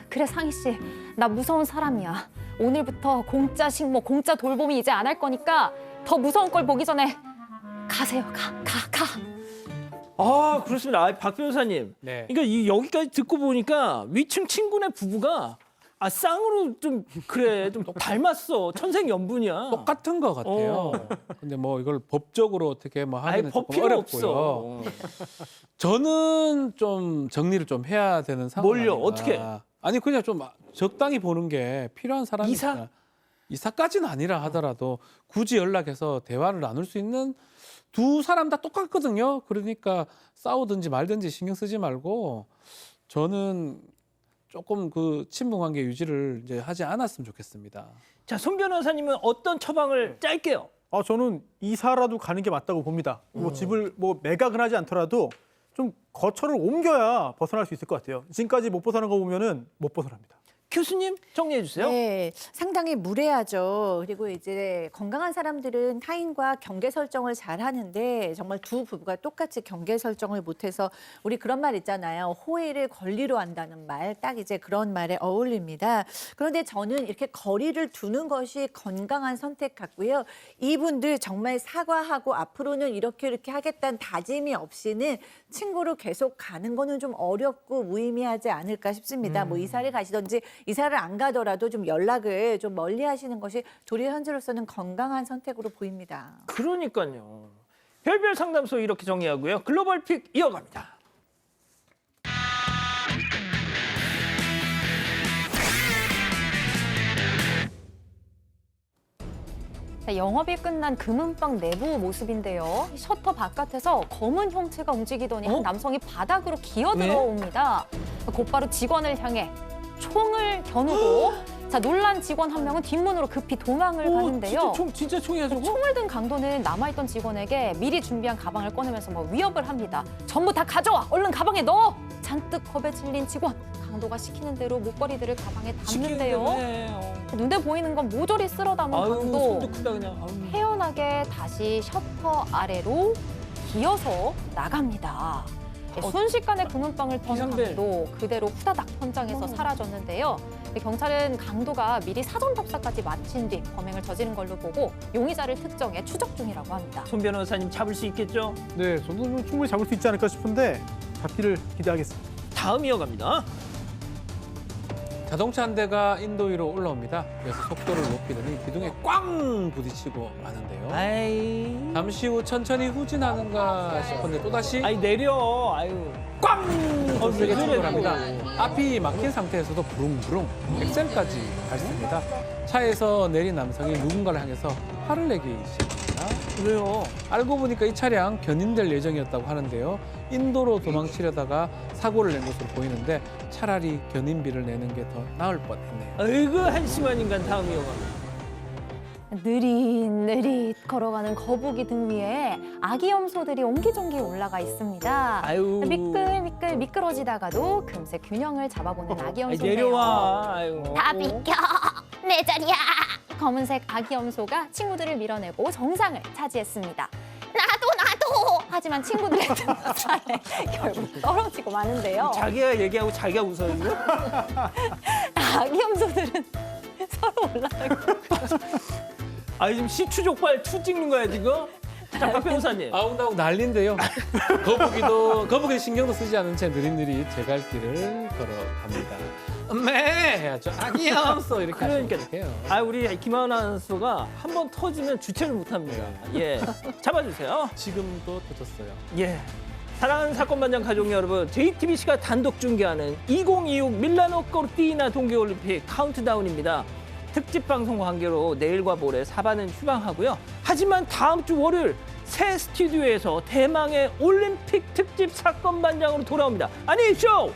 그래 상희 씨, 나 무서운 사람이야. 오늘부터 공짜 식모, 공짜 돌봄이 이제 안 할 거니까 더 무서운 걸 보기 전에 가세요. 가. 그렇습니다. 박 변호사님. 네. 그러니까 여기까지 듣고 보니까 위층 친구네 부부가 쌍으로 좀 닮았어. 천생연분이야. 똑같은 것 같아요. 근데 뭐 이걸 법적으로 어떻게 뭐 하기는 법 조금 필요 어렵고요. 없어. 저는 좀 정리를 좀 해야 되는 상황. 뭘요? 어떻게? 아니 그냥 좀 적당히 보는 게 필요한 사람이니까. 이사까지는 아니라 하더라도 굳이 연락해서 대화를 나눌 수 있는 두 사람 다 똑같거든요. 그러니까 싸우든지 말든지 신경 쓰지 말고 저는 조금 그 친분 관계 유지를 이제 하지 않았으면 좋겠습니다. 자, 손 변호사님은 어떤 처방을 짤게요? 저는 이사라도 가는 게 맞다고 봅니다. 집을 매각을 하지 않더라도 좀 거처를 옮겨야 벗어날 수 있을 것 같아요. 지금까지 못 벗어난 거 보면은 못 벗어납니다. 교수님 정리해 주세요. 네, 상당히 무례하죠. 그리고 이제 건강한 사람들은 타인과 경계 설정을 잘 하는데 정말 두 부부가 똑같이 경계 설정을 못해서 우리 그런 말 있잖아요. 호의를 권리로 한다는 말, 딱 이제 그런 말에 어울립니다. 그런데 저는 이렇게 거리를 두는 것이 건강한 선택 같고요. 이분들 정말 사과하고 앞으로는 이렇게 하겠다는 다짐이 없이는 친구로 계속 가는 거는 좀 어렵고 무의미하지 않을까 싶습니다. 뭐 이사를 가시든지 이사를 안 가더라도 좀 연락을 좀 멀리 하시는 것이 도리 현재로서는 건강한 선택으로 보입니다. 그러니까요. 별별 상담소 이렇게 정리하고요. 글로벌 픽 이어갑니다. 영업이 끝난 금은방 내부 모습인데요. 셔터 바깥에서 검은 형체가 움직이더니 한 남성이 바닥으로 기어 들어옵니다. 곧바로 직원을 향해 총을 겨누고 놀란 직원 한 명은 뒷문으로 급히 도망을 가는데요. 진짜 총이야 저거? 총을 든 강도는 남아있던 직원에게 미리 준비한 가방을 꺼내면서 위협을 합니다. 전부 다 가져와! 얼른 가방에 넣어! 잔뜩 겁에 질린 직원. 강도가 시키는 대로 목걸이들을 가방에 담는데요. 눈에 보이는 건 모조리 쓸어 담은 강도. 손도 크다 그냥. 태연하게 다시 셔터 아래로 기어서 나갑니다. 순식간에 금은방을 턴 강도 그대로 후다닥 현장에서 사라졌는데요. 경찰은 강도가 미리 사전 답사까지 마친 뒤 범행을 저지른 걸로 보고 용의자를 특정해 추적 중이라고 합니다. 손 변호사님 잡을 수 있겠죠? 네, 저도 충분히 잡을 수 있지 않을까 싶은데 잡기를 기대하겠습니다. 다음 이어갑니다. 자동차 한 대가 인도 위로 올라옵니다. 그래서 속도를 높이더니 기둥에 꽝 부딪히고 마는데요. 잠시 후 천천히 후진하는가 싶었는데 또다시 내려. 꽝! 세게 출발을 합니다. 앞이 막힌 상태에서도 부릉부릉 엑셀까지 밟습니다. 차에서 내린 남성이 누군가를 향해서 화를 내기 시작합니다. 왜요? 알고 보니까 이 차량 견인될 예정이었다고 하는데요. 인도로 도망치려다가 사고를 낸 것으로 보이는데 차라리 견인비를 내는 게 더 나을 뻔했네요. 아이고 한심한 인간. 다음 이어갑니다. 느릿느릿 걸어가는 거북이 등 위에 아기 염소들이 옹기종기 올라가 있습니다. 아유. 미끌미끌 미끄러지다가도 금세 균형을 잡아보는 아기 염소인데요. 내려와. 아유. 다 비켜! 내 자리야! 검은색 아기 염소가 친구들을 밀어내고 정상을 차지했습니다. 나도! 하지만 친구들의 등살에 결국 떨어지고 마는데요. 자기가 얘기하고 자기가 웃어요. 지금? 아기 염소들은 서로 올라가고 지금 시추족발 추 찍는 거야 지금? 자, 박 변호사님. 아웅다웅 난리인데요. 거북이 신경도 쓰지 않은 채 느릿느릿 제 갈 길을 걸어갑니다. 매 해야죠. 아기 염소 이렇게 그러니까 해요. 우리 김하은 아나운서가 한 번 터지면 주체를 못합니다. 예, 잡아주세요. 지금도 터졌어요. 예. 사랑하는 사건반장 가족 여러분, JTBC가 단독 중계하는 2026 밀라노 코르티나 동계올림픽 카운트다운입니다. 특집 방송 관계로 내일과 모레 사반은 휴방하고요. 하지만 다음 주 월요일 새 스튜디오에서 대망의 올림픽 특집 사건반장으로 돌아옵니다. 아니 쇼!